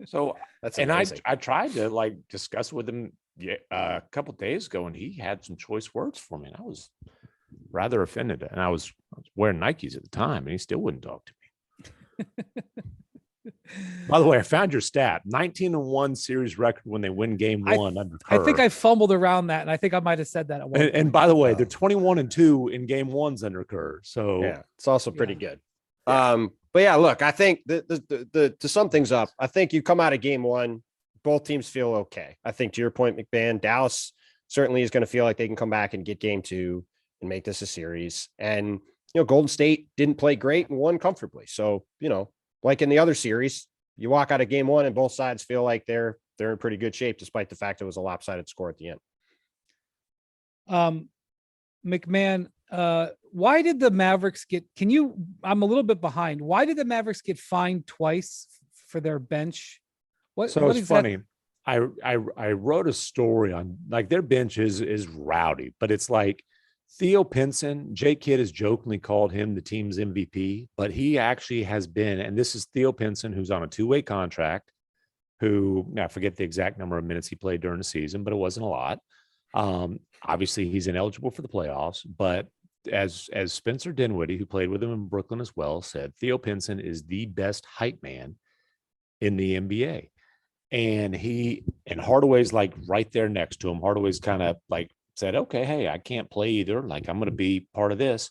So That's and amazing. I tried to like discuss with him a couple of days ago, and he had some choice words for me, and I was rather offended. And I was wearing Nikes at the time, and he still wouldn't talk to me. By the way, I found your stat: 19-1 series record when they win game one under Kerr. I think I fumbled around that, and I think I might have said that at one point. And by the way, they're 21-2 in game ones under Kerr. So yeah, it's also pretty good. But yeah, look, I think the to sum things up, I think you come out of game one, both teams feel okay. I think to your point, McMahon, Dallas certainly is going to feel like they can come back and get game two and make this a series. And Golden State didn't play great and won comfortably. So like in the other series, you walk out of game one and both sides feel like they're in pretty good shape, despite the fact it was a lopsided score at the end. McMahon, why did the Mavericks I'm a little bit behind. Why did the Mavericks get fined twice for their bench? It's funny. I wrote a story on like their bench is rowdy, but it's like Theo Pinson, Jay Kidd has jokingly called him the team's MVP, but he actually has been, and this is Theo Pinson, who's on a two-way contract, I forget the exact number of minutes he played during the season, but it wasn't a lot. Obviously, he's ineligible for the playoffs, but as Spencer Dinwiddie, who played with him in Brooklyn as well, said, Theo Pinson is the best hype man in the NBA. And Hardaway's like right there next to him. Hardaway's kind of like said, okay, hey, I can't play either. Like I'm going to be part of this.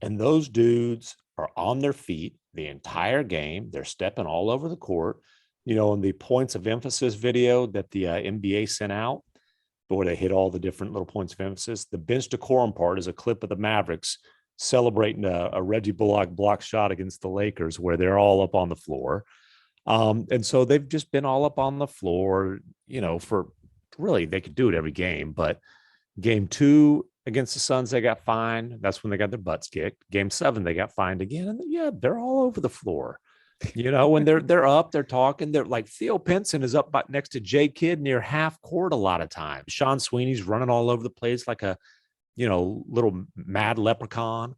And those dudes are on their feet the entire game. They're stepping all over the court. In the points of emphasis video that the NBA sent out, where they hit all the different little points of emphasis, the bench decorum part is a clip of the Mavericks celebrating a Reggie Bullock block shot against the Lakers, where they're all up on the floor. And so they've just been all up on the floor, for really, they could do it every game, but game two against the Suns, they got fined. That's when they got their butts kicked. Game 7, they got fined again. And yeah, they're all over the floor. When they're up, they're talking. They're like Theo Pinson is up next to Jay Kidd near half court a lot of times. Sean Sweeney's running all over the place like a, little mad leprechaun.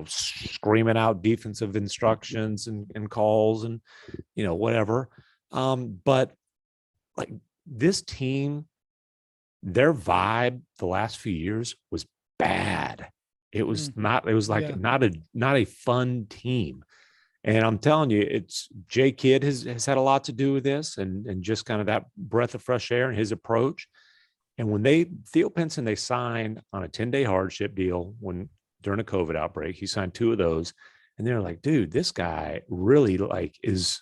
Screaming out defensive instructions and calls and, whatever. But like this team, their vibe the last few years was bad. It was not a fun team. And I'm telling you, it's Jay Kidd has had a lot to do with this and just kind of that breath of fresh air and his approach. And when Theo Pinson, they signed on a 10-day hardship deal during a COVID outbreak, he signed 2 of those. And they're like, dude, this guy really like is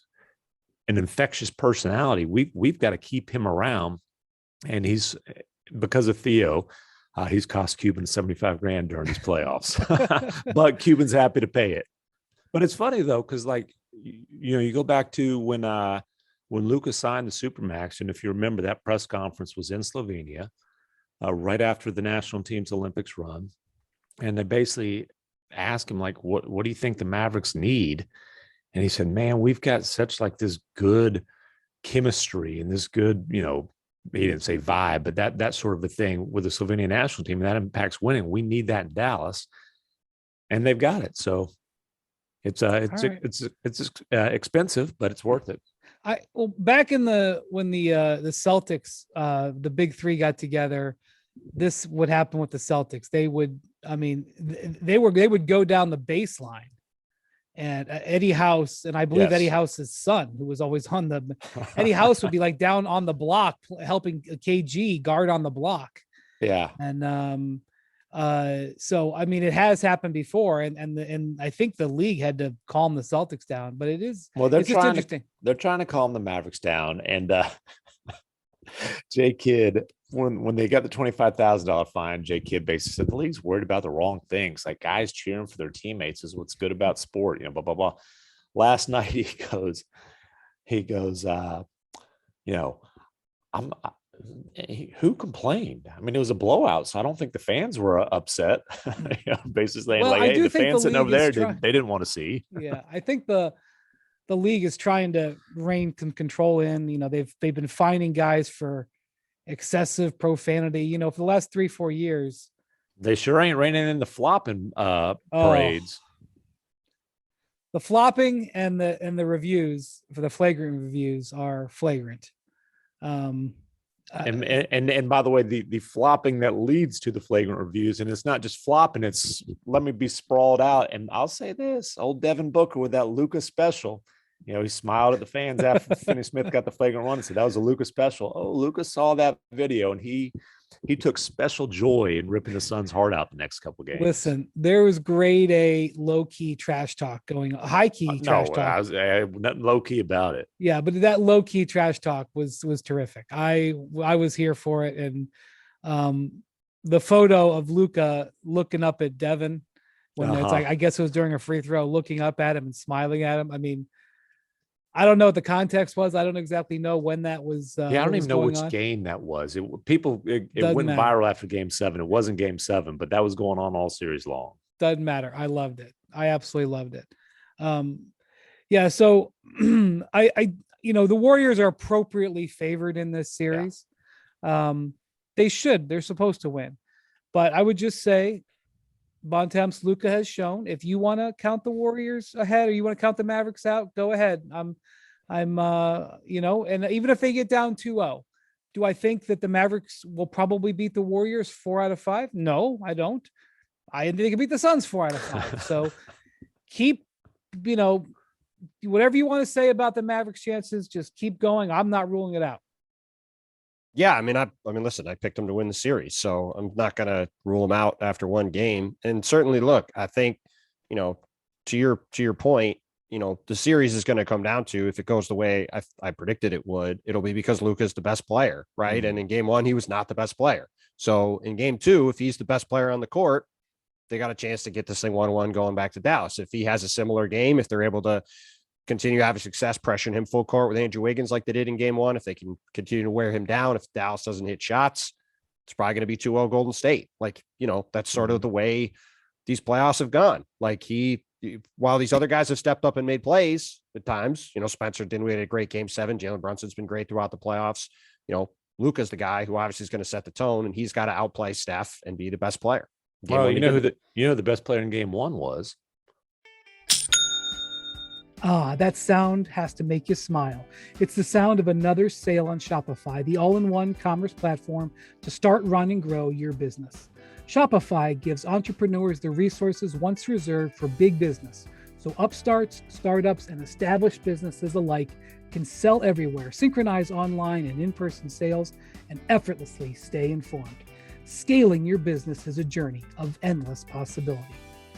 an infectious personality. We've got to keep him around. And he's, because of Theo, he's cost Cuban $75,000 during his playoffs, but Cuban's happy to pay it. But it's funny though, because like, you go back to when Luka signed the Supermax, and if you remember, that press conference was in Slovenia, right after the national team's Olympics run, and they basically asked him like, "What do you think the Mavericks need?" And he said, "Man, we've got such like this good chemistry and this good, he didn't say vibe, but that sort of a thing with the Slovenian national team, and that impacts winning. We need that in Dallas, and they've got it. So it's expensive, but it's worth it." Back in when the Celtics, the big three got together, this would happen with the Celtics. They would go down the baseline and Eddie House, and I believe Eddie House's son, who was always on the Eddie House would be like down on the block helping KG guard on the block. Yeah. And so I mean, it has happened before, and I think the league had to calm the Celtics down, but they're trying to calm the Mavericks down. And Jay Kidd, when they got the $25,000 fine, Jay Kidd basically said the league's worried about the wrong things. Like, guys cheering for their teammates is what's good about sport, blah, blah, blah. Last night he goes, who complained? I mean, it was a blowout, so I don't think the fans were upset. Basically, well, hey, the fans sitting over there, they didn't want to see. Yeah, I think the league is trying to rein some control in. They've been fining guys for excessive profanity. For the last 3-4 years, they sure ain't reining in the flopping parades. The flopping and the reviews for the flagrant reviews are flagrant. And by the way, the flopping that leads to the flagrant reviews, and it's not just flopping, it's let me be sprawled out. And I'll say this, old Devin Booker with that Luka special, he smiled at the fans after Finney Smith got the flagrant one and said that was a Luka special. Oh, Luka saw that video and he took special joy in ripping the Suns' heart out the next couple games. Listen, there was grade A low-key trash talk going on, high-key trash talk. I nothing low-key about it. Yeah, but that low-key trash talk was terrific. I was here for it. And the photo of Luka looking up at Devin when it's like, I guess it was during a free throw, looking up at him and smiling at him. I mean, I don't know what the context was. I don't exactly know when that was. I don't even know which game that was. It went viral after Game 7. It wasn't Game 7, but that was going on all series long. Doesn't matter. I loved it. I absolutely loved it. So the Warriors are appropriately favored in this series. Yeah. They're supposed to win, but I would just say Bontemps Luka has shown, if you want to count the Warriors ahead or you want to count the Mavericks out, go ahead. I'm and even if they get down 2-0, do I think that the Mavericks will probably beat the Warriors 4 out of 5? No, I don't. I think they can beat the Suns 4 out of 5. So keep, whatever you want to say about the Mavericks chances, just keep going. I'm not ruling it out. Yeah, I mean, listen, I picked them to win the series, so I'm not going to rule them out after one game. And certainly, look, I think, to your point, the series is going to come down to, if it goes the way I predicted it would, it'll be because Luka's the best player, right? Mm-hmm. And in Game 1, he was not the best player. So in Game 2, if he's the best player on the court, they got a chance to get this thing 1-1 going back to Dallas. If he has a similar game, if they're able to continue having success pressuring him full court with Andrew Wiggins like they did in Game 1, if they can continue to wear him down, if Dallas doesn't hit shots, it's probably going to be 2-0 Golden State. Like, that's sort of the way these playoffs have gone. Like while these other guys have stepped up and made plays at times, Spencer Dinwiddie had a great Game 7. Jalen Brunson's been great throughout the playoffs. Luka's the guy who obviously is going to set the tone, and he's got to outplay Steph and be the best player. Well, the best player in Game 1 was. That sound has to make you smile. It's the sound of another sale on Shopify, the all-in-one commerce platform to start, run, and grow your business. Shopify gives entrepreneurs the resources once reserved for big business, so upstarts, startups, and established businesses alike can sell everywhere, synchronize online and in-person sales, and effortlessly stay informed. Scaling your business is a journey of endless possibility.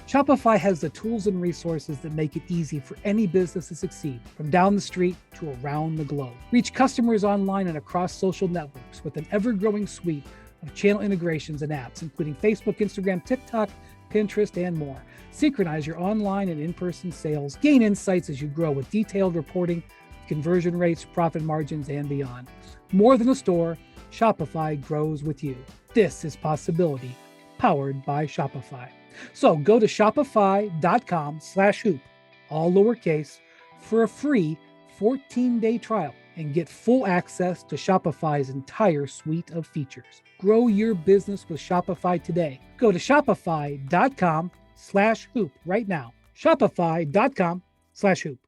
Shopify has the tools and resources that make it easy for any business to succeed, from down the street to around the globe. Reach customers online and across social networks with an ever-growing suite of channel integrations and apps, including Facebook, Instagram, TikTok, Pinterest, and more. Synchronize your online and in-person sales. Gain insights as you grow with detailed reporting, conversion rates, profit margins, and beyond. More than a store, Shopify grows with you. This is Possibility, powered by Shopify. So go to shopify.com/hoop, all lowercase, for a free 14-day trial and get full access to Shopify's entire suite of features. Grow your business with Shopify today. Go to shopify.com/hoop right now. Shopify.com/hoop.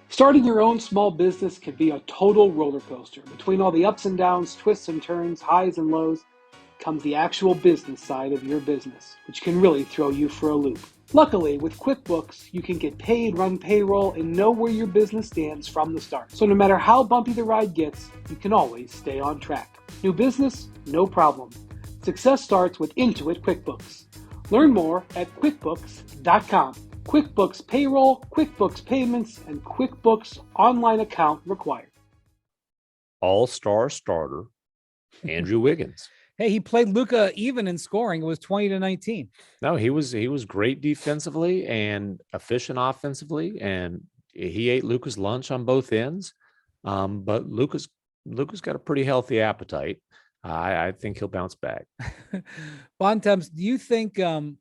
Starting your own small business can be a total roller coaster. Between all the ups and downs, twists and turns, highs and lows, comes the actual business side of your business, which can really throw you for a loop. Luckily, with QuickBooks, you can get paid, run payroll, and know where your business stands from the start. So no matter how bumpy the ride gets, you can always stay on track. New business? No problem. Success starts with Intuit QuickBooks. Learn more at QuickBooks.com. QuickBooks Payroll, QuickBooks Payments, and QuickBooks Online Account required. All-star starter, Andrew Wiggins. Hey, he played Luka even in scoring. It was 20-19. No, he was great defensively and efficient offensively, and he ate Luka's lunch on both ends. But Luka's got a pretty healthy appetite. I think he'll bounce back. Bontemps, do you think that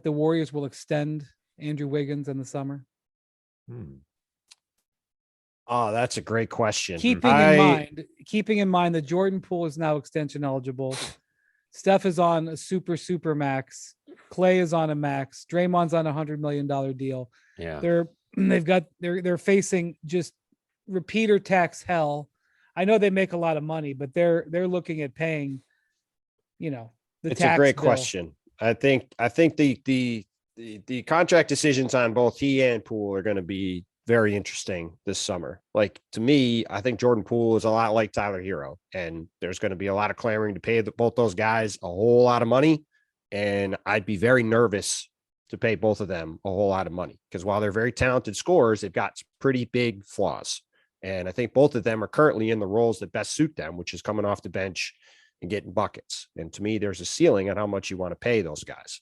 the Warriors will extend Andrew Wiggins in the summer? Oh, that's a great question. Keeping in mind that Jordan Poole is now extension eligible. Steph is on a super max. Clay is on a max. Draymond's on $100 million deal. Yeah. They're facing just repeater tax hell. I know they make a lot of money, but they're looking at paying, the it's tax a great bill. question. I think the contract decisions on both he and Poole are going to be very interesting this summer. Like, to me, I think Jordan Poole is a lot like Tyler Herro, and there's going to be a lot of clamoring to pay both those guys a whole lot of money. And I'd be very nervous to pay both of them a whole lot of money, because while they're very talented scorers, they've got pretty big flaws. And I think both of them are currently in the roles that best suit them, which is coming off the bench and getting buckets. And to me, there's a ceiling on how much you want to pay those guys.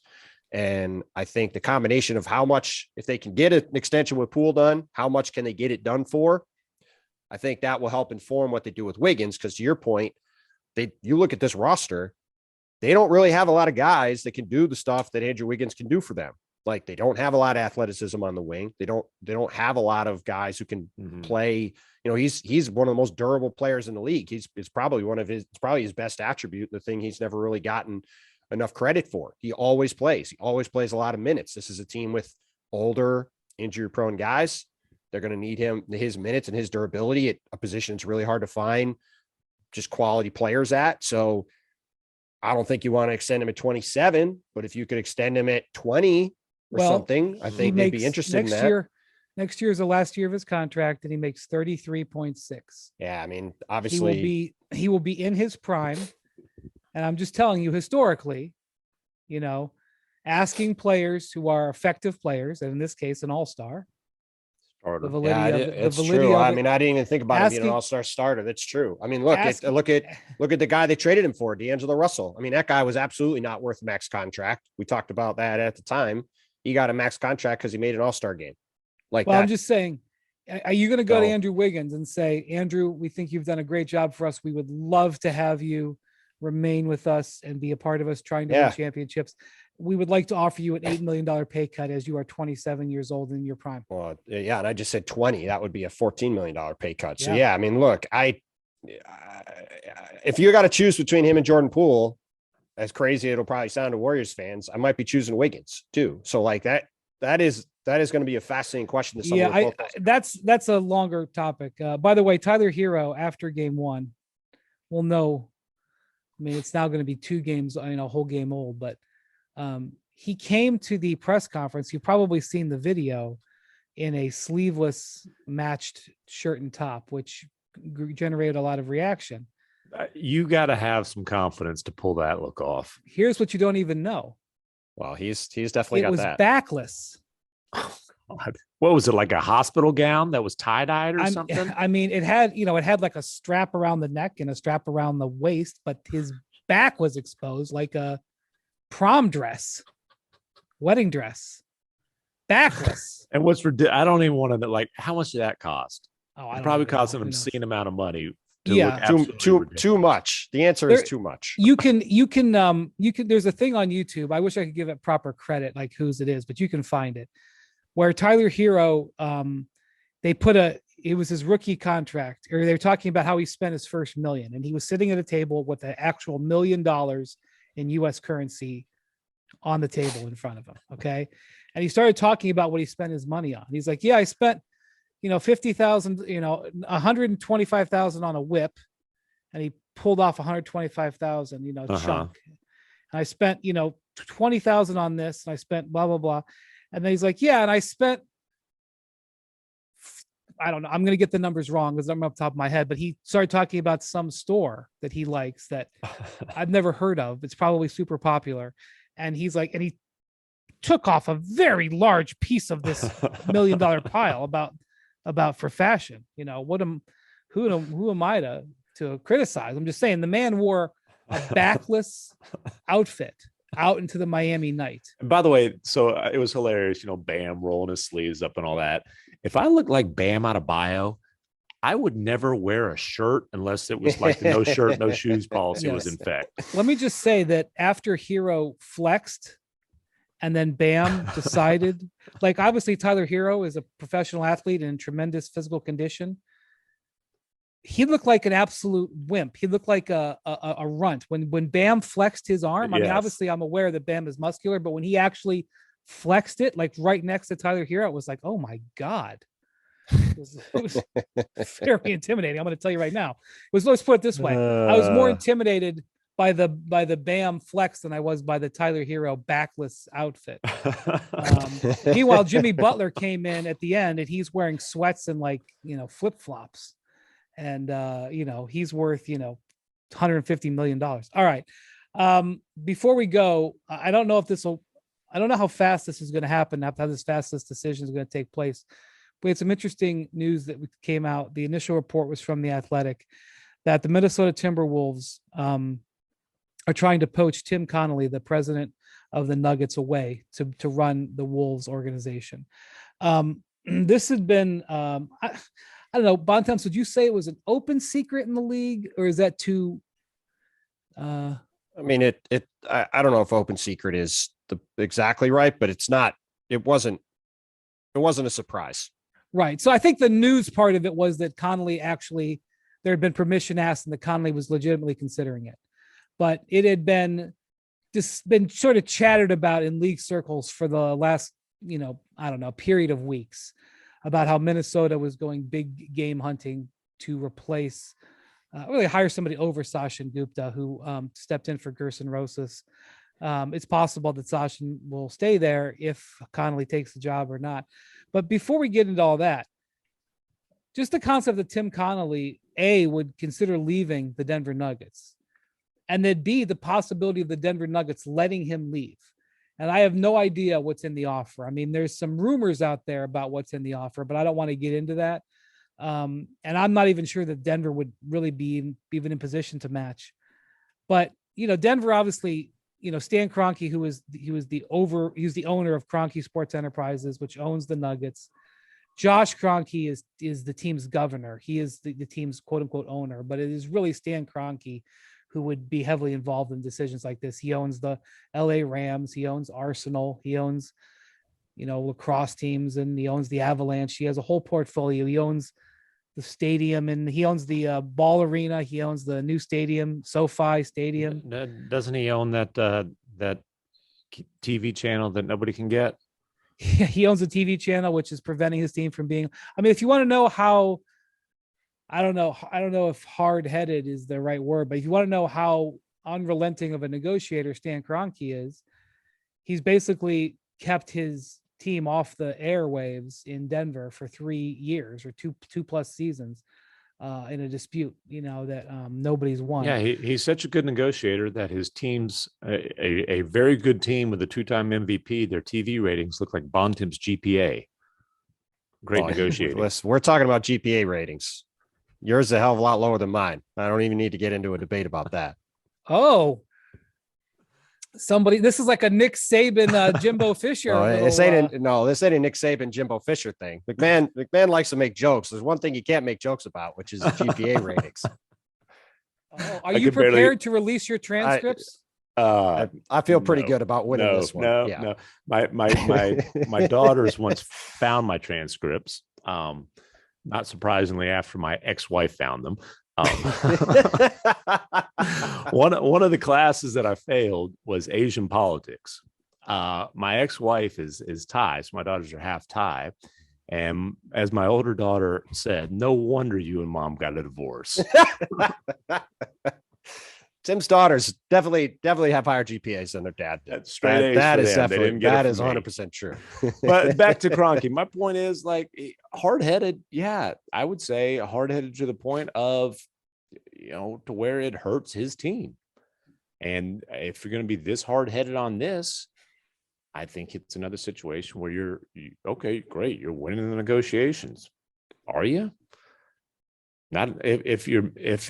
And I think the combination of how much, if they can get an extension with Poole done, how much can they get it done for? I think that will help inform what they do with Wiggins. Because to your point, you look at this roster, they don't really have a lot of guys that can do the stuff that Andrew Wiggins can do for them. Like, they don't have a lot of athleticism on the wing. They don't have a lot of guys who can play. He's one of the most durable players in the league. It's probably his best attribute. The thing he's never really gotten enough credit for. He always plays a lot of minutes. This is a team with older, injury prone guys. They're going to need his minutes and his durability at a position it's really hard to find just quality players at. So I don't think you want to extend him at 27, but if you could extend him at 20 or something, I think they'd be interested in that. Next year is the last year of his contract, and he makes 33.6. Yeah. I mean, obviously he will be in his prime. And I'm just telling you, historically, asking players who are effective players, and in this case, an all-star. The validity it's true. I mean, I didn't even think about him being an all-star starter. That's true. I mean, look at the guy they traded him for, D'Angelo Russell. I mean, that guy was absolutely not worth a max contract. We talked about that at the time. He got a max contract because he made an all-star game. I'm just saying, are you going to go to Andrew Wiggins and say, Andrew, we think you've done a great job for us. We would love to have you remain with us and be a part of us trying to win championships. We would like to offer you an $8 million pay cut as you are 27 years old in your prime. Well, yeah. And I just said 20, that would be a $14 million pay cut. So I mean, look, if you got to choose between him and Jordan Poole, as crazy it'll probably sound to Warriors fans, I might be choosing Wiggins too. So like that is going to be a fascinating question this summer. Yeah, that's a longer topic. By the way, Tyler Herro, after game one, we'll know. I mean, it's now going to be 2 games, a whole game old, but he came to the press conference. You've probably seen the video in a sleeveless matched shirt and top, which generated a lot of reaction. You got to have some confidence to pull that look off. Here's what you don't even know. Well, he's definitely got that. It was backless. Oh, God. What was it, like a hospital gown that was tie-dyed or something? I mean, it had like a strap around the neck and a strap around the waist, but his back was exposed like a prom dress, wedding dress, backless. And I don't even want to, like, how much did that cost? Oh, it probably cost an obscene amount of money. Too much. The answer is too much. You can, there's a thing on YouTube. I wish I could give it proper credit, like whose it is, but you can find it, where Tyler Herro, it was his rookie contract, or they're talking about how he spent his first $1 million, and he was sitting at a table with the actual $1 million in US currency on the table in front of him. Okay. And he started talking about what he spent his money on. He's like, yeah, I spent, $50,000, $125,000 on a whip. And he pulled off 125,000, chunk. And I spent, 20,000 on this, and I spent blah, blah, blah. And then he's like, yeah, and I spent, I don't know, I'm going to get the numbers wrong because I'm off the top of my head, but he started talking about some store that he likes that I've never heard of. It's probably super popular. And he's like, and he took off a very large piece of this $1 million pile about for fashion. Who am I to criticize? I'm just saying the man wore a backless outfit out into the Miami night. And by the way, so it was hilarious, Bam rolling his sleeves up and all that. If I looked like Bam Adebayo, I would never wear a shirt unless it was like the no shirt, no shoes policy was in effect. Let me just say that after Herro flexed and then Bam decided, like obviously Tyler Herro is a professional athlete in tremendous physical condition. He looked like an absolute wimp. He looked like a runt when Bam flexed his arm. I mean, obviously I'm aware that Bam is muscular, but when he actually flexed it, like right next to Tyler Herro, it was like, oh my God. It was very intimidating. I'm going to tell you right now. Let's put it this way. I was more intimidated by the Bam flex than I was by the Tyler Herro backless outfit. Meanwhile, Jimmy Butler came in at the end and he's wearing sweats and flip-flops. And, he's worth, $150 million. All right. Before we go, I don't know how fast this is going to happen, how this fast this decision is going to take place. We had some interesting news that came out. The initial report was from The Athletic that the Minnesota Timberwolves are trying to poach Tim Connolly, the president of the Nuggets, away to run the Wolves organization. This had been, I don't know, Bontemps, would you say it was an open secret in the league, or is that too? I mean, I don't know if open secret is exactly right, but it's not. It wasn't a surprise. Right. So I think the news part of it was that Connolly actually, there had been permission asked and that Connolly was legitimately considering it. But it had been sort of chattered about in league circles for the last, period of weeks about how Minnesota was going big game hunting to replace, really hire somebody over Sachin Gupta, who stepped in for Gerson Rosas. It's possible that Sachin will stay there if Connolly takes the job or not. But before we get into all that, just the concept that Tim Connolly, A, would consider leaving the Denver Nuggets, and then B, the possibility of the Denver Nuggets letting him leave. And I have no idea what's in the offer. I mean, there's some rumors out there about what's in the offer, but I don't want to get into that. And I'm not even sure that Denver would really be even in position to match. But, Denver obviously, Stan Kroenke, he was the owner of Kroenke Sports Enterprises, which owns the Nuggets. Josh Kroenke is the team's governor. He is the team's quote unquote owner, but it is really Stan Kroenke who would be heavily involved in decisions like this. He owns the LA Rams. He owns Arsenal. He owns, lacrosse teams, and he owns the Avalanche. He has a whole portfolio. He owns the stadium, and he owns the ball arena. He owns the new stadium, SoFi Stadium. Doesn't he own that TV channel that nobody can get? Yeah, he owns a TV channel, which is preventing his team from being. I mean, if you want to know how, I don't know if hard-headed is the right word, but if you want to know how unrelenting of a negotiator Stan Kroenke is, he's basically kept his team off the airwaves in Denver for 3 years or two plus seasons in a dispute, that nobody's won. Yeah, he's such a good negotiator that his team's a very good team with a 2-time MVP. Their TV ratings look like Bontemps' GPA. Great negotiating. Listen, we're talking about GPA ratings. Yours is a hell of a lot lower than mine. I don't even need to get into a debate about that. Oh, this is like a Nick Saban, Jimbo Fisher. This ain't a Nick Saban, Jimbo Fisher thing. McMahon likes to make jokes. There's one thing you can't make jokes about, which is GPA ratings. Oh, are you prepared to release your transcripts? I feel pretty good about winning this one. No. My daughters once found my transcripts. Not surprisingly, after my ex-wife found them. One of the classes that I failed was Asian politics. My ex-wife is Thai, so my daughters are half Thai. And as my older daughter said, no wonder you and mom got a divorce. Tim's daughters definitely have higher GPAs than their dad did. That's straight A's that for is them. definitely that is 100% true. But back to Kroenke, my point is like hard-headed. Yeah, I would say hard-headed to the point of, to where it hurts his team. And if you're going to be this hard-headed on this, I think it's another situation where okay, great, you're winning the negotiations. Are you? Not if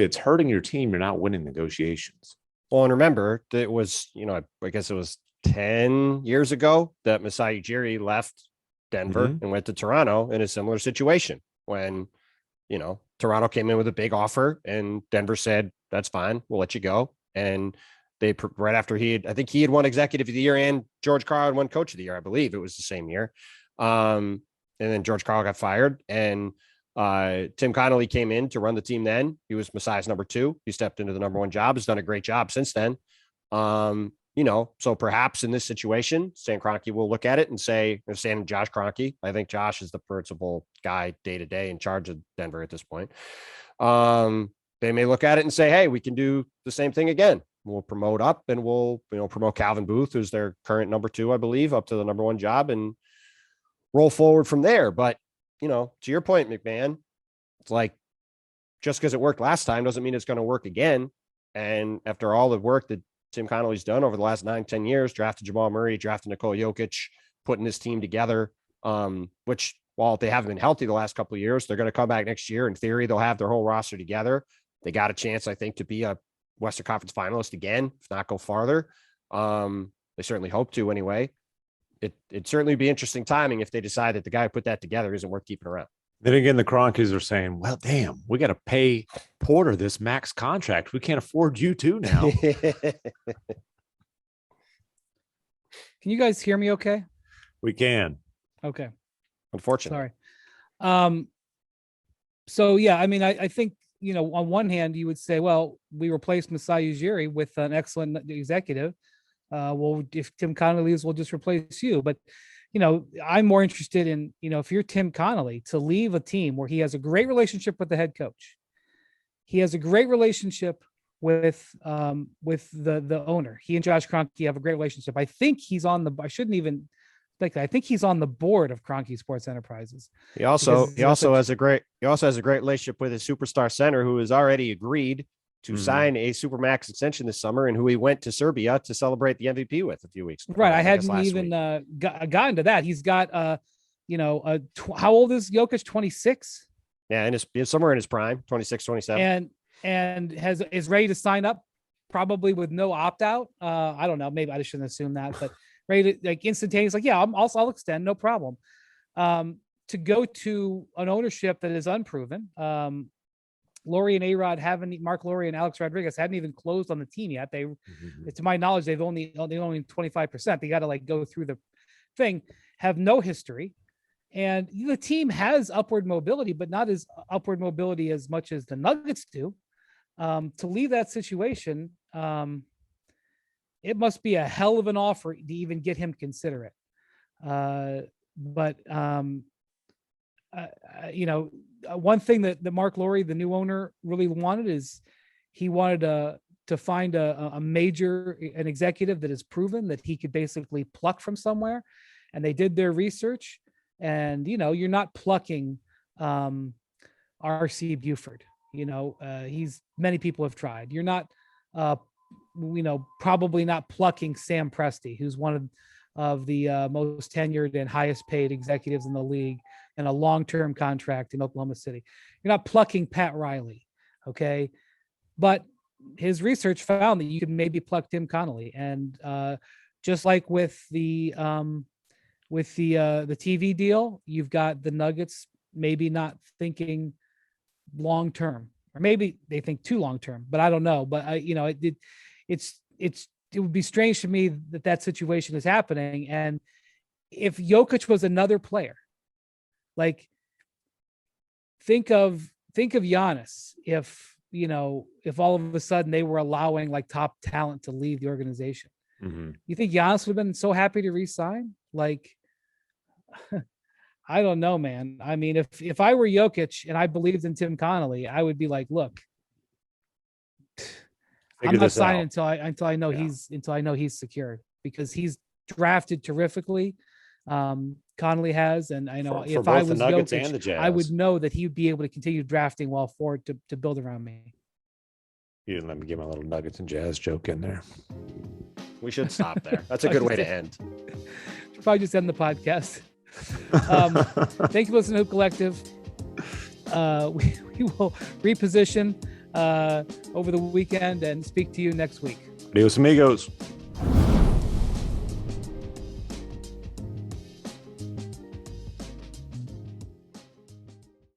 it's hurting your team, you're not winning negotiations. Well, and remember, it was, I guess it was 10 years ago that Masai Ujiri left Denver and went to Toronto in a similar situation when, Toronto came in with a big offer and Denver said, that's fine, we'll let you go. And they, right after I think he had won executive of the year and George Karl had won coach of the year. I believe it was the same year. And then George Karl got fired and Tim Connolly came in to run the team then. He was Masai's number 2. He stepped into the number 1 job, has done a great job since then. So perhaps in this situation, Stan Kroenke will look at it and say, Stan and Josh Kroenke, I think Josh is the principal guy day to day in charge of Denver at this point. They may look at it and say, hey, we can do the same thing again. We'll promote up and we'll, promote Calvin Booth, who's their current number 2, I believe, up to the number 1 job and roll forward from there. But, to your point, MacMahon, it's like, just because it worked last time doesn't mean it's going to work again. And after all the work that Tim Connolly's done over the last 9-10 years, drafted Jamal Murray, drafted Nikola Jokic, putting this team together, which while they haven't been healthy the last couple of years, they're going to come back next year. In theory, they'll have their whole roster together. They got a chance, I think, to be a Western Conference finalist again, if not go farther. They certainly hope to anyway. It'd certainly be interesting timing if they decide that the guy who put that together isn't worth keeping around. Then again, the Kroenkes are saying, well, damn, we got to pay Porter this max contract. We can't afford you too now. Can you guys hear me okay? We can. Okay. Unfortunately. Sorry. So, yeah, I mean, I think, on one hand, you would say, well, we replaced Masai Ujiri with an excellent executive. Well, if Tim Connolly leaves, we'll just replace you. But, I'm more interested in, if you're Tim Connolly, to leave a team where he has a great relationship with the head coach. He has a great relationship with the owner. He and Josh Kroenke have a great relationship. I think he's on the, I shouldn't even think that. I think he's on the board of Kroenke Sports Enterprises. He also has a great relationship with his superstar center who has already agreed to sign a Supermax extension this summer and who he went to Serbia to celebrate the MVP with a few weeks ago. Right. I hadn't even gotten to that. He's got, how old is Jokic? 26? Yeah. And it's somewhere in his prime, 26, 27. And is ready to sign up probably with no opt-out. I don't know. Maybe I shouldn't assume that, but ready to like instantaneous, like, yeah, I'll extend, no problem. To go to an ownership that is unproven. Laurie and A-Rod Mark Laurie and Alex Rodriguez hadn't even closed on the team yet. They, to my knowledge, they only 25%. They got to like go through the thing, have no history. And the team has upward mobility, but not as upward mobility as much as the Nuggets do. To leave that situation, it must be a hell of an offer to even get him consider it. One thing that Mark Laurie, the new owner, really wanted is he wanted to find an executive that is proven that he could basically pluck from somewhere. And they did their research. And, you're not plucking R.C. Buford. Many people have tried. You're not, probably not plucking Sam Presti, who's one of the most tenured and highest paid executives in the league and a long-term contract in Oklahoma City. You're not plucking Pat Riley. Okay. But his research found that you could maybe pluck Tim Connolly. And just like with the TV deal, you've got the Nuggets maybe not thinking long-term, or maybe they think too long-term, but I don't know. But it would be strange to me that situation is happening. And if Jokic was another player, like think of Giannis, if all of a sudden they were allowing like top talent to leave the organization, you think Giannis would have been so happy to re-sign? Like, I don't know, man. I mean, if I were Jokic and I believed in Tim Connolly, I would be like, look, Figure I'm not this signing out. until I know he's secured, because he's drafted terrifically. Connolly has, and I know For if both I the was Nuggets Jokic, and the Jazz. I would know that he would be able to continue drafting well forward to build around me. You didn't let me get my little Nuggets and Jazz joke in there. We should stop there. That's a good way to end. Should probably just end the podcast. Thank you for listening to Hoop Collective. We will reposition over the weekend and speak to you next week. Adios, amigos.